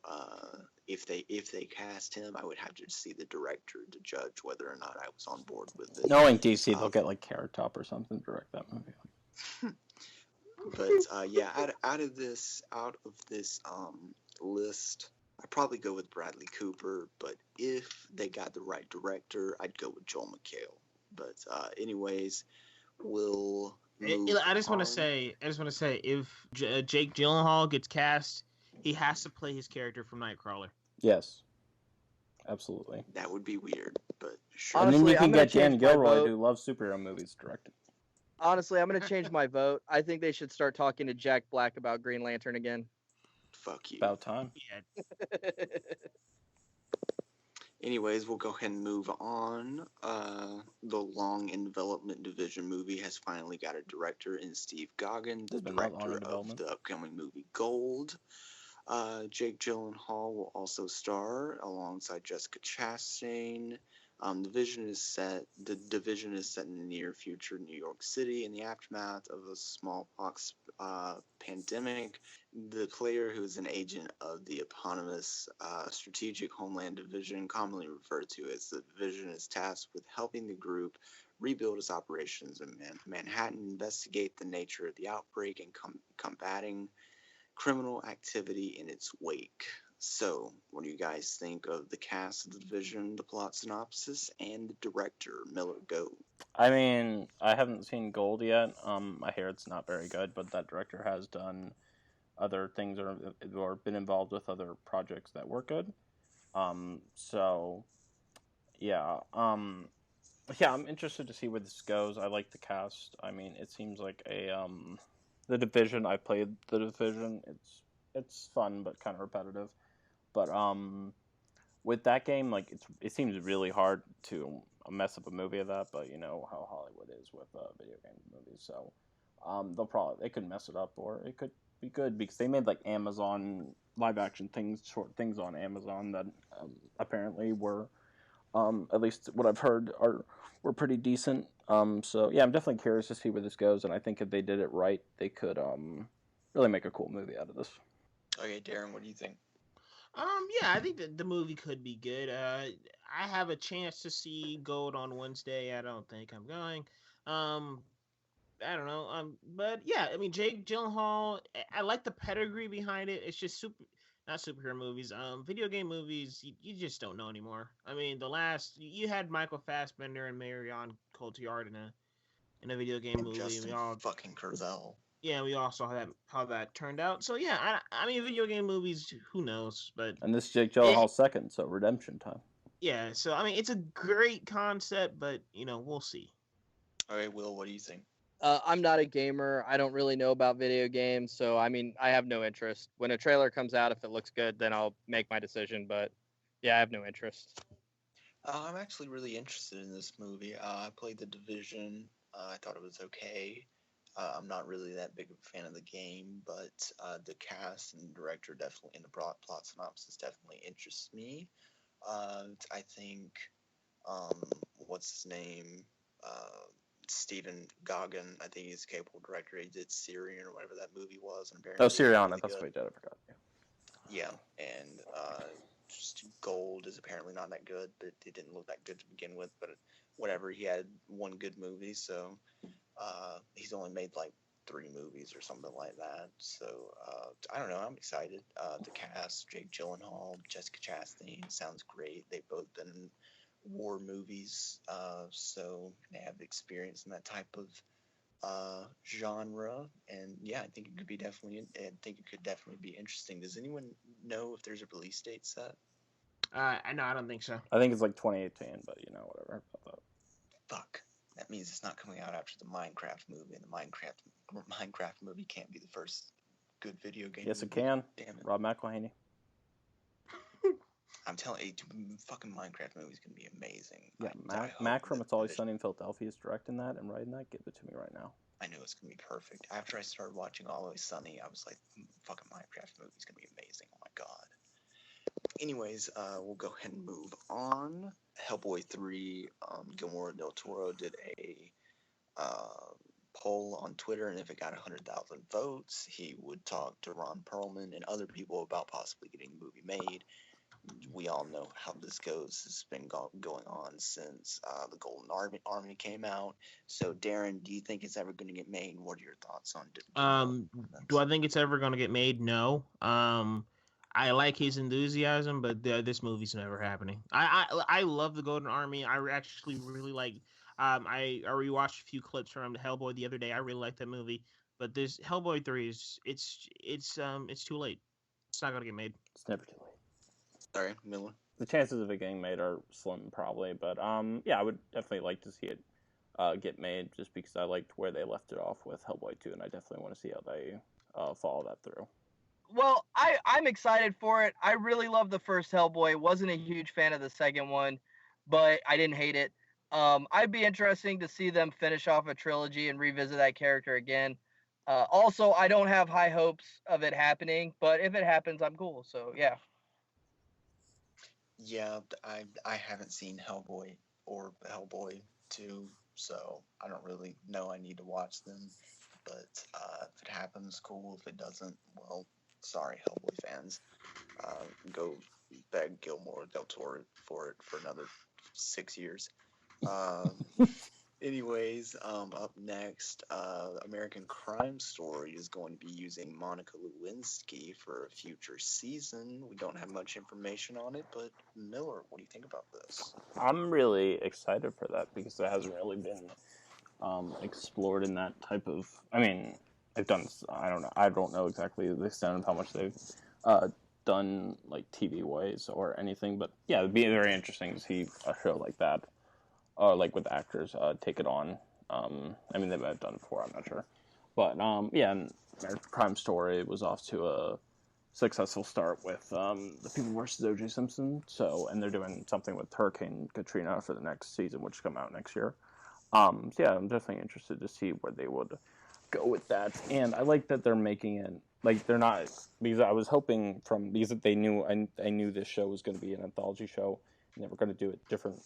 if they cast him, I would have to see the director to judge whether or not I was on board with it. Knowing DC, they'll get like Carrot Top or something to direct that movie. But yeah, out of this list, I'd probably go with Bradley Cooper. But if they got the right director, I'd go with Joel McHale. But anyways, we'll. I just want to say, if Jake Gyllenhaal gets cast, he has to play his character from Nightcrawler. Yes, absolutely. That would be weird, but sure. And then Honestly, you can I'm gonna get Dan change my Gilroy, vote. who loves superhero movies, directed. Honestly, I'm going to change my vote. I think they should start talking to Jack Black about Green Lantern again. Fuck you. About time. Yeah. Anyways, we'll go ahead and move on. The long in development Division movie has finally got a director in Steve Goggin, the It's been that long director in of development. the upcoming movie Gold. Jake Gyllenhaal will also star alongside Jessica Chastain. The division is set in the near future New York City in the aftermath of a smallpox pandemic. The player, who is an agent of the eponymous Strategic Homeland Division, commonly referred to as the Division, is tasked with helping the group rebuild its operations in Manhattan, investigate the nature of the outbreak, and combating criminal activity in its wake. So, what do you guys think of the cast of the Division, the plot synopsis, and the director? Miller, go. I mean, I haven't seen Gold yet. I hear it's not very good, but that director has done other things or been involved with other projects that were good. So yeah. Yeah, I'm interested to see where this goes. I like the cast. I mean, it seems like the Division. I played the Division. It's fun but kind of repetitive. But with that game, like it seems really hard to mess up a movie of that. But you know how Hollywood is with video game movies, so they could mess it up, or it could be good because they made like Amazon live action things, short things on Amazon that apparently were, at least what I've heard, were pretty decent. So yeah, I'm definitely curious to see where this goes, and I think if they did it right, they could really make a cool movie out of this. Okay, Darren, what do you think? Yeah, I think that the movie could be good. I have a chance to see Gold on Wednesday. I don't think I'm going. I don't know. But yeah, I mean, Jake Gyllenhaal. I like the pedigree behind it. It's just not superhero movies. Video game movies. You just don't know anymore. I mean, the last you had Michael Fassbender and Marion Cotillard in a video game movie. Justin fucking Curzel. Yeah, we all saw how that turned out. So yeah, I mean, video game movies, who knows? But And this is Jake Gyllenhaal's second, so redemption time. yeah, so I mean, it's a great concept, but we'll see. All right, Will, what do you think? I'm not a gamer. I don't really know about video games, so I mean, I have no interest. When a trailer comes out, if it looks good, then I'll make my decision. But yeah, I have no interest. I'm actually really interested in this movie. I played The Division. I thought it was okay. I'm not really that big of a fan of the game, but the cast and director definitely, and the plot synopsis definitely interests me. I think, what's his name? Stephen Goggin. I think he's a capable director. He did Syrian or whatever that movie was. And apparently Syriana, really that's good. what I did. I forgot. Yeah, and just Gold is apparently not that good, but it didn't look that good to begin with. But whatever, he had one good movie, so he's only made like 3 movies or something like that. So I don't know. I'm excited. The cast: Jake Gyllenhaal, Jessica Chastain. Sounds great. They've both been in war movies, so they have experience in that type of genre. And yeah, I think it could be definitely. I think it could definitely be interesting. Does anyone know if there's a release date set? I don't think so. I think it's like 2018, but whatever. Fuck. That means it's not coming out after the Minecraft movie, and the Minecraft movie can't be the first good video game. Yes, movie. it can. Damn it. Rob McElhenney. I'm telling you, fucking Minecraft movie is gonna be amazing. Yeah, Mac from It's Always Sunny in Philadelphia is directing that and writing that. Give it to me right now. I know it's gonna be perfect. After I started watching Always Sunny, I was like, fucking Minecraft movie is gonna be amazing. Oh my god. Anyways, we'll go ahead and move on. Hellboy 3, Guillermo del Toro did a poll on Twitter, and if it got 100,000 votes, he would talk to Ron Perlman and other people about possibly getting the movie made. We all know how this goes. It's been going on since the Golden Army came out. So, Darren, do you think it's ever going to get made? What are your thoughts on it? Do I think it's ever going to get made? No. I like his enthusiasm, but this movie's never happening. I love the Golden Army. I actually really like. I rewatched a few clips from Hellboy the other day. I really like that movie. But this Hellboy 3 it's too late. It's not gonna get made. It's never too late. Sorry, Miller. The chances of it getting made are slim, probably. But yeah, I would definitely like to see it get made, just because I liked where they left it off with Hellboy 2, and I definitely want to see how they follow that through. Well, I'm excited for it. I really love the first Hellboy. Wasn't a huge fan of the second one, but I didn't hate it. I'd be interesting to see them finish off a trilogy and revisit that character again. Also, I don't have high hopes of it happening, but if it happens, I'm cool. So, yeah. Yeah, I haven't seen Hellboy or Hellboy 2, so I don't really know I need to watch them. But if it happens, cool. If it doesn't, well, sorry, Hellboy fans. Go beg Guillermo del Toro for it for another 6 years. Anyways, up next, American Crime Story is going to be using Monica Lewinsky for a future season. We don't have much information on it, but Miller, what do you think about this? I'm really excited for that because it hasn't really been explored in that type of. I mean, they've done. I don't know exactly the extent of how much they've done like TV wise or anything, but yeah, it'd be very interesting to see a show like that. Like with actors, take it on. I mean, they might have done it before, I'm not sure. But, yeah, and American Crime Story was off to a successful start with The People vs. O.J. Simpson. So, and they're doing something with Hurricane Katrina for the next season, which will come out next year. So yeah, I'm definitely interested to see where they would go with that. And I like that they're making it, like, they're not, because I was hoping because they knew, I knew this show was going to be an anthology show, and they were going to do it different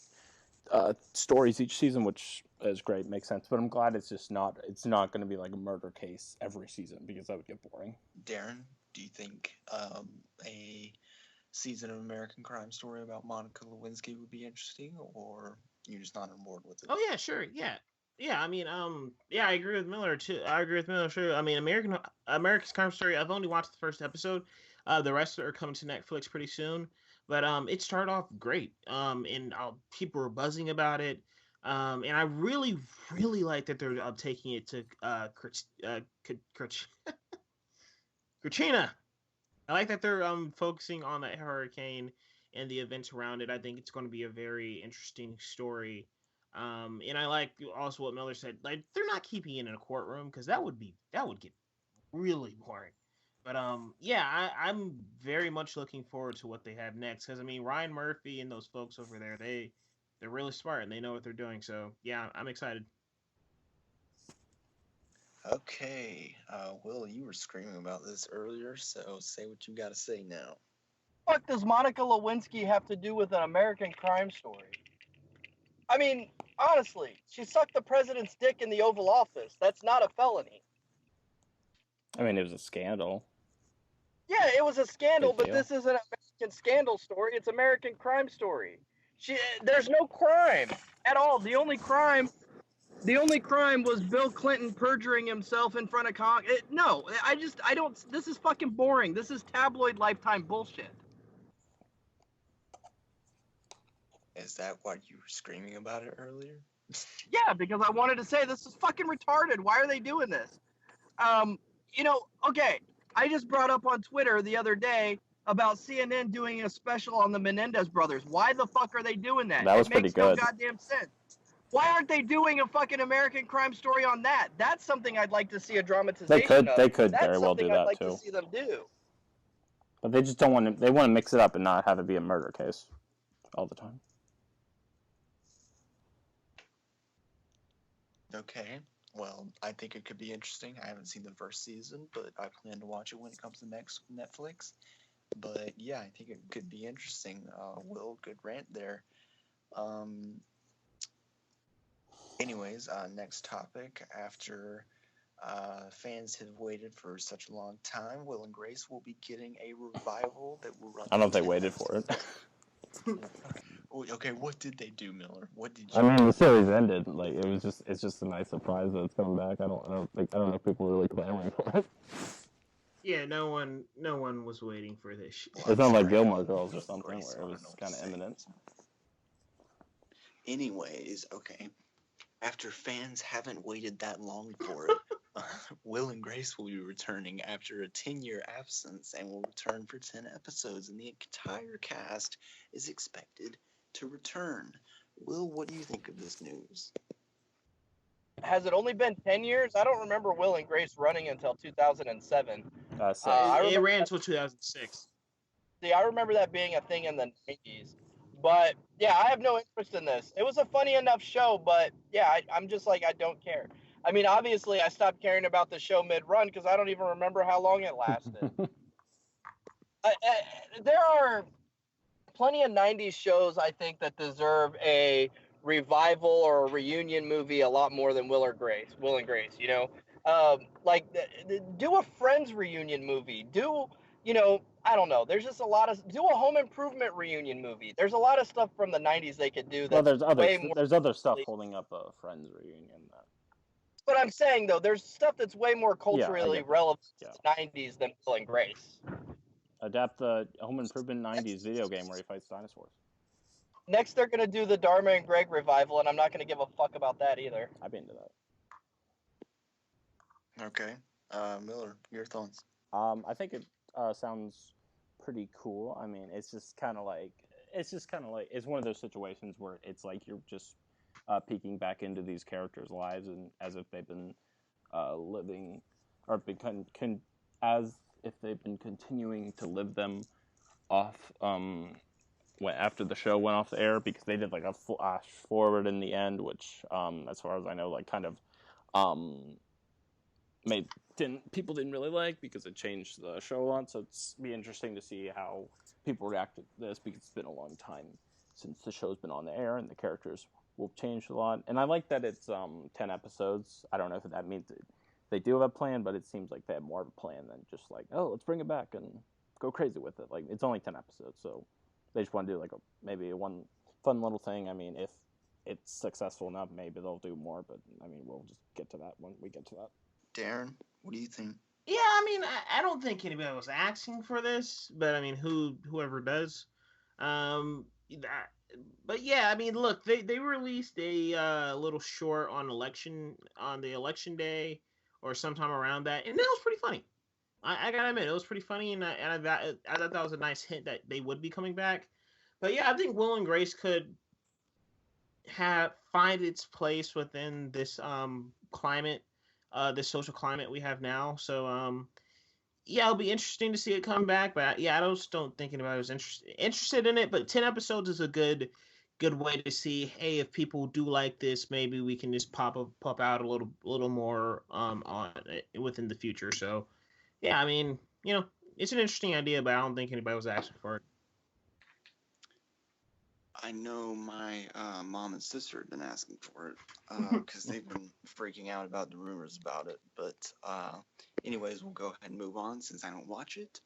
stories each season, which is great, makes sense. But I'm glad it's not going to be like a murder case every season, because that would get boring. Darren, do you think a season of American Crime Story about Monica Lewinsky would be interesting, or you're just not on board with it? Oh yeah, sure, yeah. I mean, yeah, I agree with Miller too. Sure. I mean, American Crime Story. I've only watched the first episode. The rest are coming to Netflix pretty soon. But it started off great. And people were buzzing about it. And I really, really like that they're taking it to Katrina. I like that they're focusing on that hurricane and the events around it. I think it's going to be a very interesting story. And I like also what Miller said. Like, they're not keeping it in a courtroom, because that would get really boring. But yeah, I'm very much looking forward to what they have next, because I mean, Ryan Murphy and those folks over there, they're really smart and they know what they're doing. So yeah, I'm excited. Okay, Will, you were screaming about this earlier, so say what you got to say now. What the fuck does Monica Lewinsky have to do with an American Crime Story? I mean, honestly, she sucked the president's dick in the Oval Office. That's not a felony. I mean, it was a scandal. Yeah, it was a scandal, but this isn't an American scandal story. It's American Crime Story. There's no crime at all. The only crime The only crime was Bill Clinton perjuring himself in front of Congress. No, I don't. This is fucking boring. This is tabloid Lifetime bullshit. Is that what you were screaming about it earlier? Yeah, because I wanted to say this is fucking retarded. Why are they doing this? Okay, I just brought up on Twitter the other day about CNN doing a special on the Menendez brothers. Why the fuck are they doing that? That was It pretty makes no good. goddamn sense. Why aren't they doing a fucking American crime story on that? That's something I'd like to see a dramatization of. They could That's very well do something I'd that like too. to see them do. But they just don't want to. They want to mix it up and not have it be a murder case all the time. Okay. Well, I think it could be interesting. I haven't seen the first season, but I plan to watch it when it comes to next Netflix. But yeah, I think it could be interesting. Will, good rant there. Anyways, next topic. After fans have waited for such a long time, Will and Grace will be getting a revival that will run. I don't know if they waited for it. Okay, what did they do, Miller? What did you? I mean, the series ended. Like it's just a nice surprise that it's coming back. I don't know if people are really clamoring for it. Yeah, no one was waiting for this shit. It's not like Gilmore Girls or something where it was kind of imminent. Anyways, okay. After fans haven't waited that long for it, Will and Grace will be returning after a 10-year absence and will return for 10 episodes, and the entire cast is expected to return. Will, what do you think of this news? Has it only been 10 years? I don't remember Will and Grace running until 2007. It ran until 2006. See, I remember that being a thing in the 90s. But yeah, I have no interest in this. It was a funny enough show, but yeah, I'm just like, I don't care. I mean, obviously, I stopped caring about the show mid-run because I don't even remember how long it lasted. There are plenty of 90s shows, I think, that deserve a revival or a reunion movie a lot more than Will and Grace, you know? Do a Friends reunion movie. I don't know. There's just a lot of, do a Home Improvement reunion movie. There's a lot of stuff from the 90s they could do that's way more. There's other stuff holding up a Friends reunion. But I'm saying, though, there's stuff that's way more culturally relevant to the 90s than Will and Grace. Adapt the Home Improvement 90s video game where he fights dinosaurs. Next, they're going to do the Dharma and Greg revival, and I'm not going to give a fuck about that either. I'd be into that. Okay. Miller, your thoughts? I think it sounds pretty cool. I mean, it's kind of like it's one of those situations where it's like you're just peeking back into these characters' lives and as if they've been living or as if they've been continuing to live them off after the show went off the air, because they did like a flash forward in the end, which as far as I know, like kind of people didn't really like because it changed the show a lot. So it's be interesting to see how people react to this, because it's been a long time since the show's been on the air and the characters will have changed a lot. And I like that it's 10 episodes. I don't know if that means that they do have a plan, but it seems like they have more of a plan than just like, oh, let's bring it back and go crazy with it. Like, it's only 10 episodes, so they just want to do like maybe one fun little thing. I mean, if it's successful enough, maybe they'll do more, but I mean, we'll just get to that when we get to that. Darren, what do you think? Yeah, I mean, I don't think anybody was asking for this, but I mean, whoever does. But yeah, I mean, look, they released a little short on the election day or sometime around that, and that was pretty funny. I gotta admit, it was pretty funny, and I thought that was a nice hint that they would be coming back. But yeah, I think Will and Grace could find its place within this climate, this social climate we have now. So yeah, it'll be interesting to see it come back. But yeah, I just don't think anybody was interested in it. But 10 episodes is a good way to see, hey, if people do like this, maybe we can just pop out a little more on within the future. So yeah, I mean, it's an interesting idea, but I don't think anybody was asking for it. I know my mom and sister have been asking for it because they've been freaking out about the rumors about it. But anyways, we'll go ahead and move on since I don't watch it.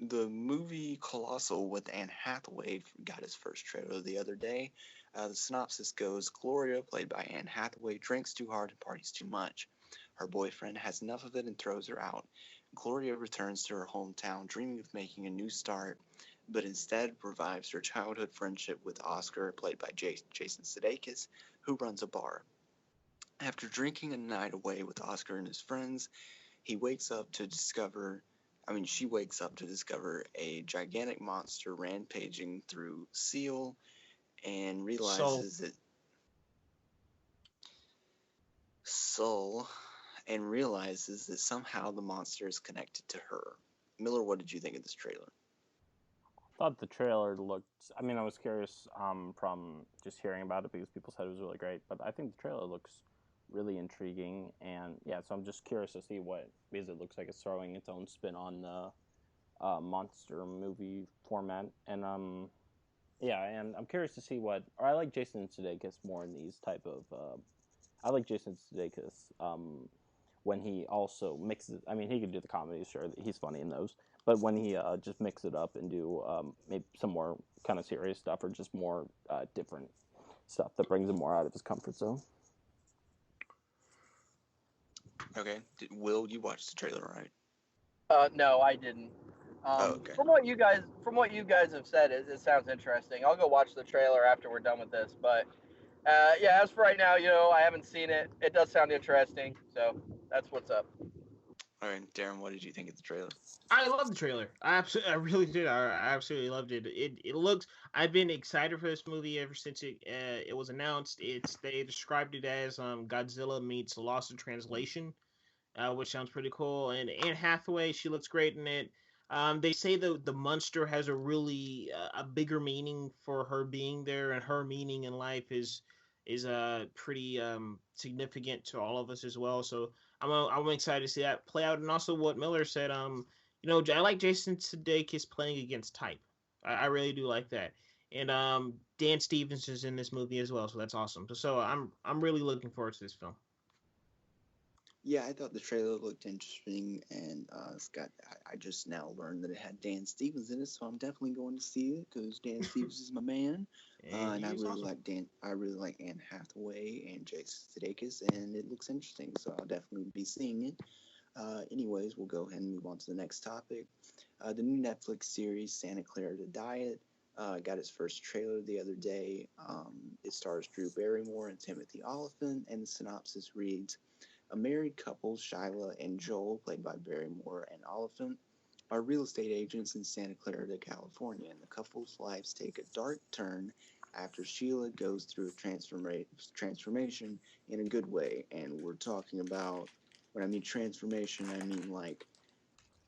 The movie Colossal with Anne Hathaway got its first trailer the other day. The synopsis goes: Gloria, played by Anne Hathaway, drinks too hard and parties too much. Her boyfriend has enough of it and throws her out. Gloria returns to her hometown, dreaming of making a new start, but instead revives her childhood friendship with Oscar, played by Jason Sudeikis, who runs a bar. After drinking a night away with Oscar and his friends, he wakes up to discover she wakes up to discover a gigantic monster rampaging through Seal and So realizes that somehow the monster is connected to her. Miller, what did you think of this trailer? Thought the trailer looked. I mean, I was curious from just hearing about it because people said it was really great. But I think the trailer looks really intriguing, and yeah, so I'm just curious to see what, because it looks like it's throwing its own spin on the monster movie format, and yeah, and I'm curious to see what. Or I like Jason Sudeikis more in these type of. I like Jason Sudeikis when he also mixes. I mean, he can do the comedy, sure, he's funny in those. But when he just mix it up and do maybe some more kind of serious stuff or just more different stuff that brings him more out of his comfort zone. Okay, Will, you watched the trailer, right? No, I didn't. Okay. From what you guys have said, it sounds interesting. I'll go watch the trailer after we're done with this. But yeah, as for right now, I haven't seen it. It does sound interesting, so that's what's up. All right, Darren, what did you think of the trailer? I love the trailer. I really did. I absolutely loved it. It looks. I've been excited for this movie ever since it was announced. They described it as Godzilla meets Lost in Translation, which sounds pretty cool. And Anne Hathaway, she looks great in it. They say the monster has a really a bigger meaning for her being there, and her meaning in life is pretty significant to all of us as well. So I'm excited to see that play out. And also what Miller said, I like Jason Sudeikis playing against type. I really do like that. And Dan Stevens is in this movie as well, so that's awesome. So I'm really looking forward to this film. Yeah, I thought the trailer looked interesting, and I just now learned that it had Dan Stevens in it, so I'm definitely going to see it because Dan Stevens is my man, and I really awesome. like I really like Anne Hathaway and Jason Sudeikis, and it looks interesting, so I'll definitely be seeing it. Anyways, we'll go ahead and move on to the next topic. The new Netflix series Santa Clarita Diet got its first trailer the other day. It stars Drew Barrymore and Timothy Olyphant, and the synopsis reads: a married couple, Shyla and Joel, played by Barrymore and Oliphant, are real estate agents in Santa Clarita, California, and the couple's lives take a dark turn after Sheila goes through a transformation in a good way. And we're talking about, when I mean transformation, I mean like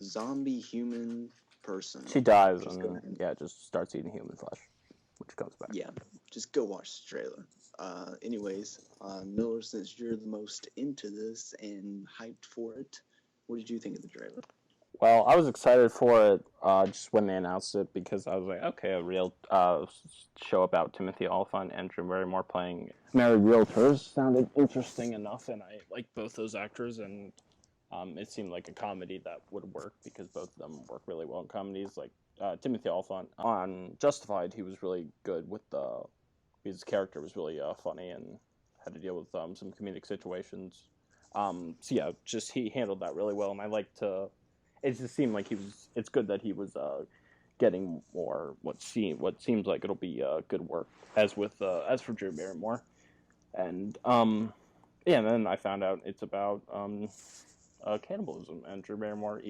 zombie human person. She dies Just and just starts eating human flesh, which comes back. Yeah, just go watch the trailer. Anyways, Miller, since you're the most into this and hyped for it, what did you think of the trailer? Well, I was excited for it just when they announced it because I was like, okay, a real show about Timothy Olyphant and Drew Barrymore playing married realtors sounded interesting enough, and I liked both those actors, and it seemed like a comedy that would work because both of them work really well in comedies. Like Timothy Olyphant on Justified, he was really good with his character was really funny and had to deal with some comedic situations. So yeah, just he handled that really well, and I like to. It just seemed like he was. It's good that he was getting more what seems like it'll be good work as for Drew Barrymore, and yeah. And then I found out it's about cannibalism and Drew Barrymore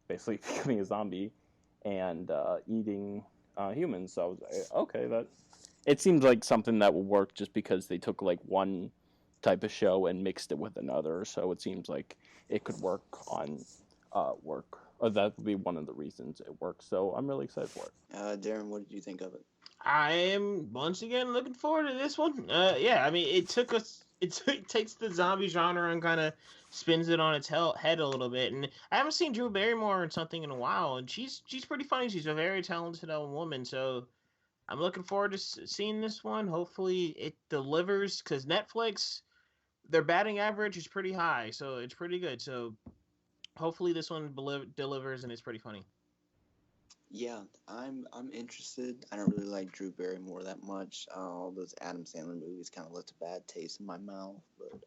basically becoming a zombie, and eating humans. So I was like, okay, that it seems like something that will work just because they took like one type of show and mixed it with another. So it seems like it could work on work, or that would be one of the reasons it works. So I'm really excited for it. Darren, what did you think of it? I am once again looking forward to this one. Yeah, I mean, it took us. It takes the zombie genre and kind of spins it on its head a little bit. And I haven't seen Drew Barrymore in something in a while, and she's pretty funny. She's a very talented woman. So I'm looking forward to seeing this one. Hopefully, it delivers because Netflix, their batting average is pretty high, so it's pretty good. So hopefully, this one delivers and it's pretty funny. Yeah, I'm interested. I don't really like Drew Barrymore that much. All those Adam Sandler movies kind of left a bad taste in my mouth. But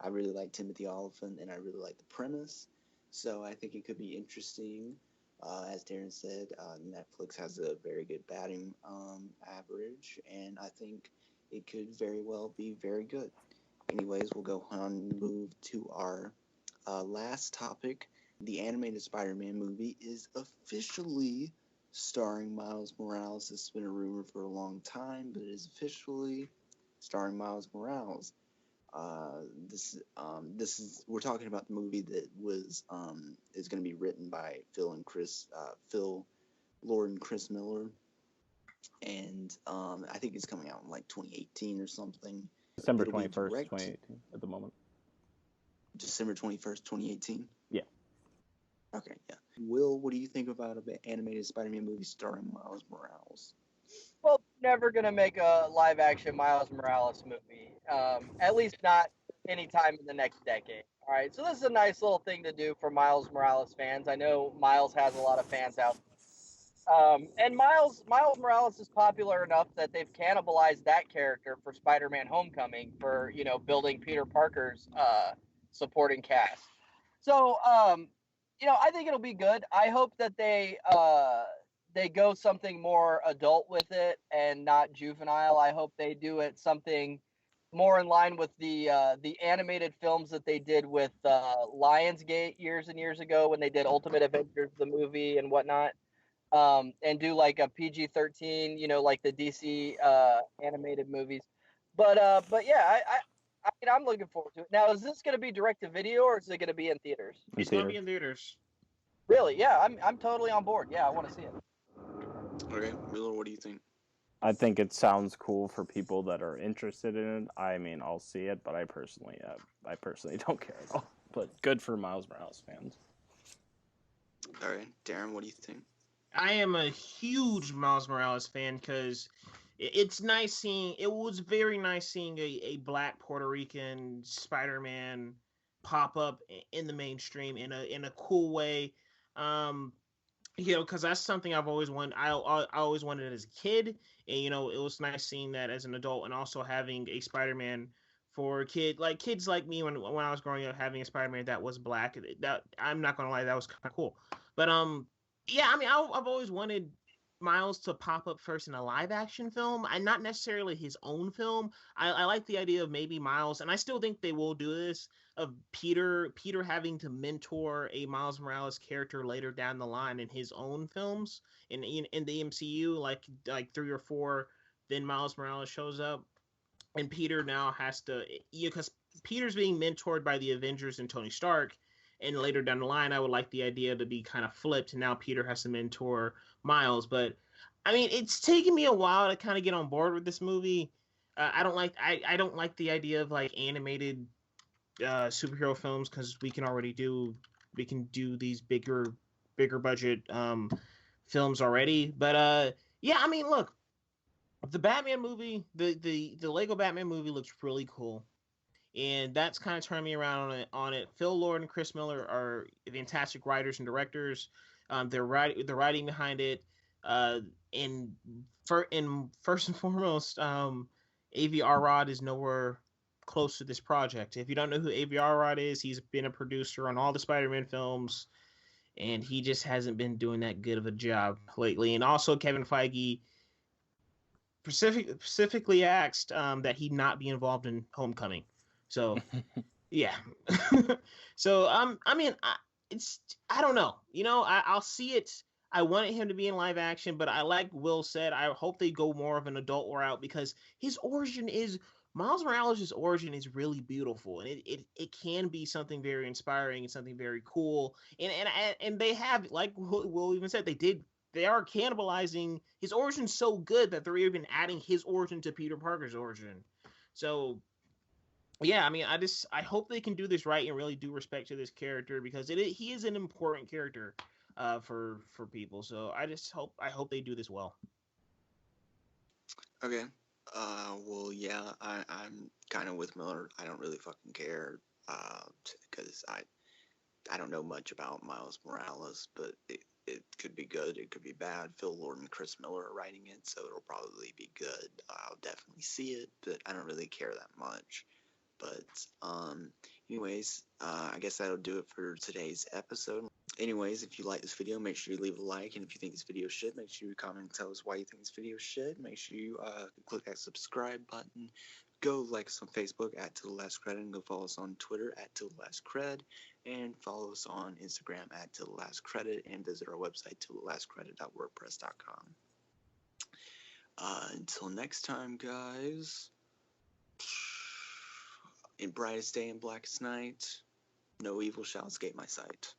I really like Timothy Olyphant, and I really like the premise. So I think it could be interesting. As Darren said, Netflix has a very good batting average, and I think it could very well be very good. Anyways, we'll go on and move to our last topic. The animated Spider-Man movie is officially starring Miles Morales. This has been a rumor for a long time, but it is officially starring Miles Morales. This is we're talking about the movie that was is going to be written by Phil Lord and Chris Miller, and I think it's coming out in like 2018 or something. December It'll be 21st, direct 2018 at the moment. December 21st, 2018. Yeah. Okay, yeah. Will, what do you think about an animated Spider-Man movie starring Miles Morales? Well, never gonna make a live action Miles Morales movie. At least not anytime in the next decade. All right. So this is a nice little thing to do for Miles Morales fans. I know Miles has a lot of fans out there. And Miles Morales is popular enough that they've cannibalized that character for Spider-Man Homecoming for, building Peter Parker's supporting cast. So I think it'll be good. I hope that they go something more adult with it and not juvenile. I hope they do it something more in line with the animated films that they did with Lionsgate years and years ago when they did Ultimate Avengers the movie and whatnot. And do like a PG-13, like the DC animated movies. But yeah, I mean, I'm looking forward to it. Now, is this going to be direct to video or is it going to be in theaters? It's going to be in theaters. Really? Yeah, I'm totally on board. Yeah, I want to see it. Okay, Miller, what do you think? I think it sounds cool for people that are interested in it. I mean, I'll see it, but I personally don't care at all. But good for Miles Morales fans. All right, Darren, what do you think? I am a huge Miles Morales fan because it's nice seeing. It was very nice seeing a Black Puerto Rican Spider-Man pop up in the mainstream in a cool way. Um, because that's something I've always wanted. I always wanted it as a kid, and it was nice seeing that as an adult, and also having a Spider-Man for kids like me when I was growing up, having a Spider-Man that was black. That I'm not gonna lie, that was kind of cool. But yeah, I mean, I've always wanted Miles to pop up first in a live action film, and not necessarily his own film. I like the idea of maybe Miles, and I still think they will do this, of Peter having to mentor a Miles Morales character later down the line in his own films in the MCU, like 3 or 4. Then Miles Morales shows up, and Peter now has to, because Peter's being mentored by the Avengers and Tony Stark. And later down the line, I would like the idea to be kind of flipped. And now Peter has to mentor Miles. But I mean, it's taken me a while to kind of get on board with this movie. I don't like the idea of like animated superhero films, because we can do these bigger budget films already. But yeah, I mean, look, the Batman movie, the Lego Batman movie looks really cool, and that's kind of turned me around on it. Phil Lord and Chris Miller are fantastic writers and directors. They're writing behind it. And first and foremost, Avi Arad is nowhere close to this project. If you don't know who Avi Arad is, he's been a producer on all the Spider-Man films, and he just hasn't been doing that good of a job lately. And also, Kevin Feige specifically asked that he not be involved in Homecoming. So yeah. So I mean, I don't know. I'll see it. I wanted him to be in live action, but I, like Will said, I hope they go more of an adult route, because his origin is Miles Morales' origin is really beautiful, and it can be something very inspiring and something very cool. And they have, like Will even said, they are cannibalizing his origin so good that they're even adding his origin to Peter Parker's origin. So yeah, I mean, I hope they can do this right and really do respect to this character, because he is an important character for people. So I hope they do this well. Okay. Well, yeah, I'm kind of with Miller. I don't really fucking care, because I don't know much about Miles Morales, but it could be good, it could be bad. Phil Lord and Chris Miller are writing it, so it'll probably be good. I'll definitely see it, but I don't really care that much. But anyways, I guess that'll do it for today's episode. Anyways, if you like this video, make sure you leave a like, and if you think this video should, make sure you comment and tell us why you think this video should. Make sure you click that subscribe button. Go like us on Facebook at To The Last Credit, and go follow us on Twitter at To The Last Cred, and follow us on Instagram at To The Last Credit, and visit our website tothelastcredit.wordpress.com. Until next time, guys. In brightest day and blackest night, no evil shall escape my sight.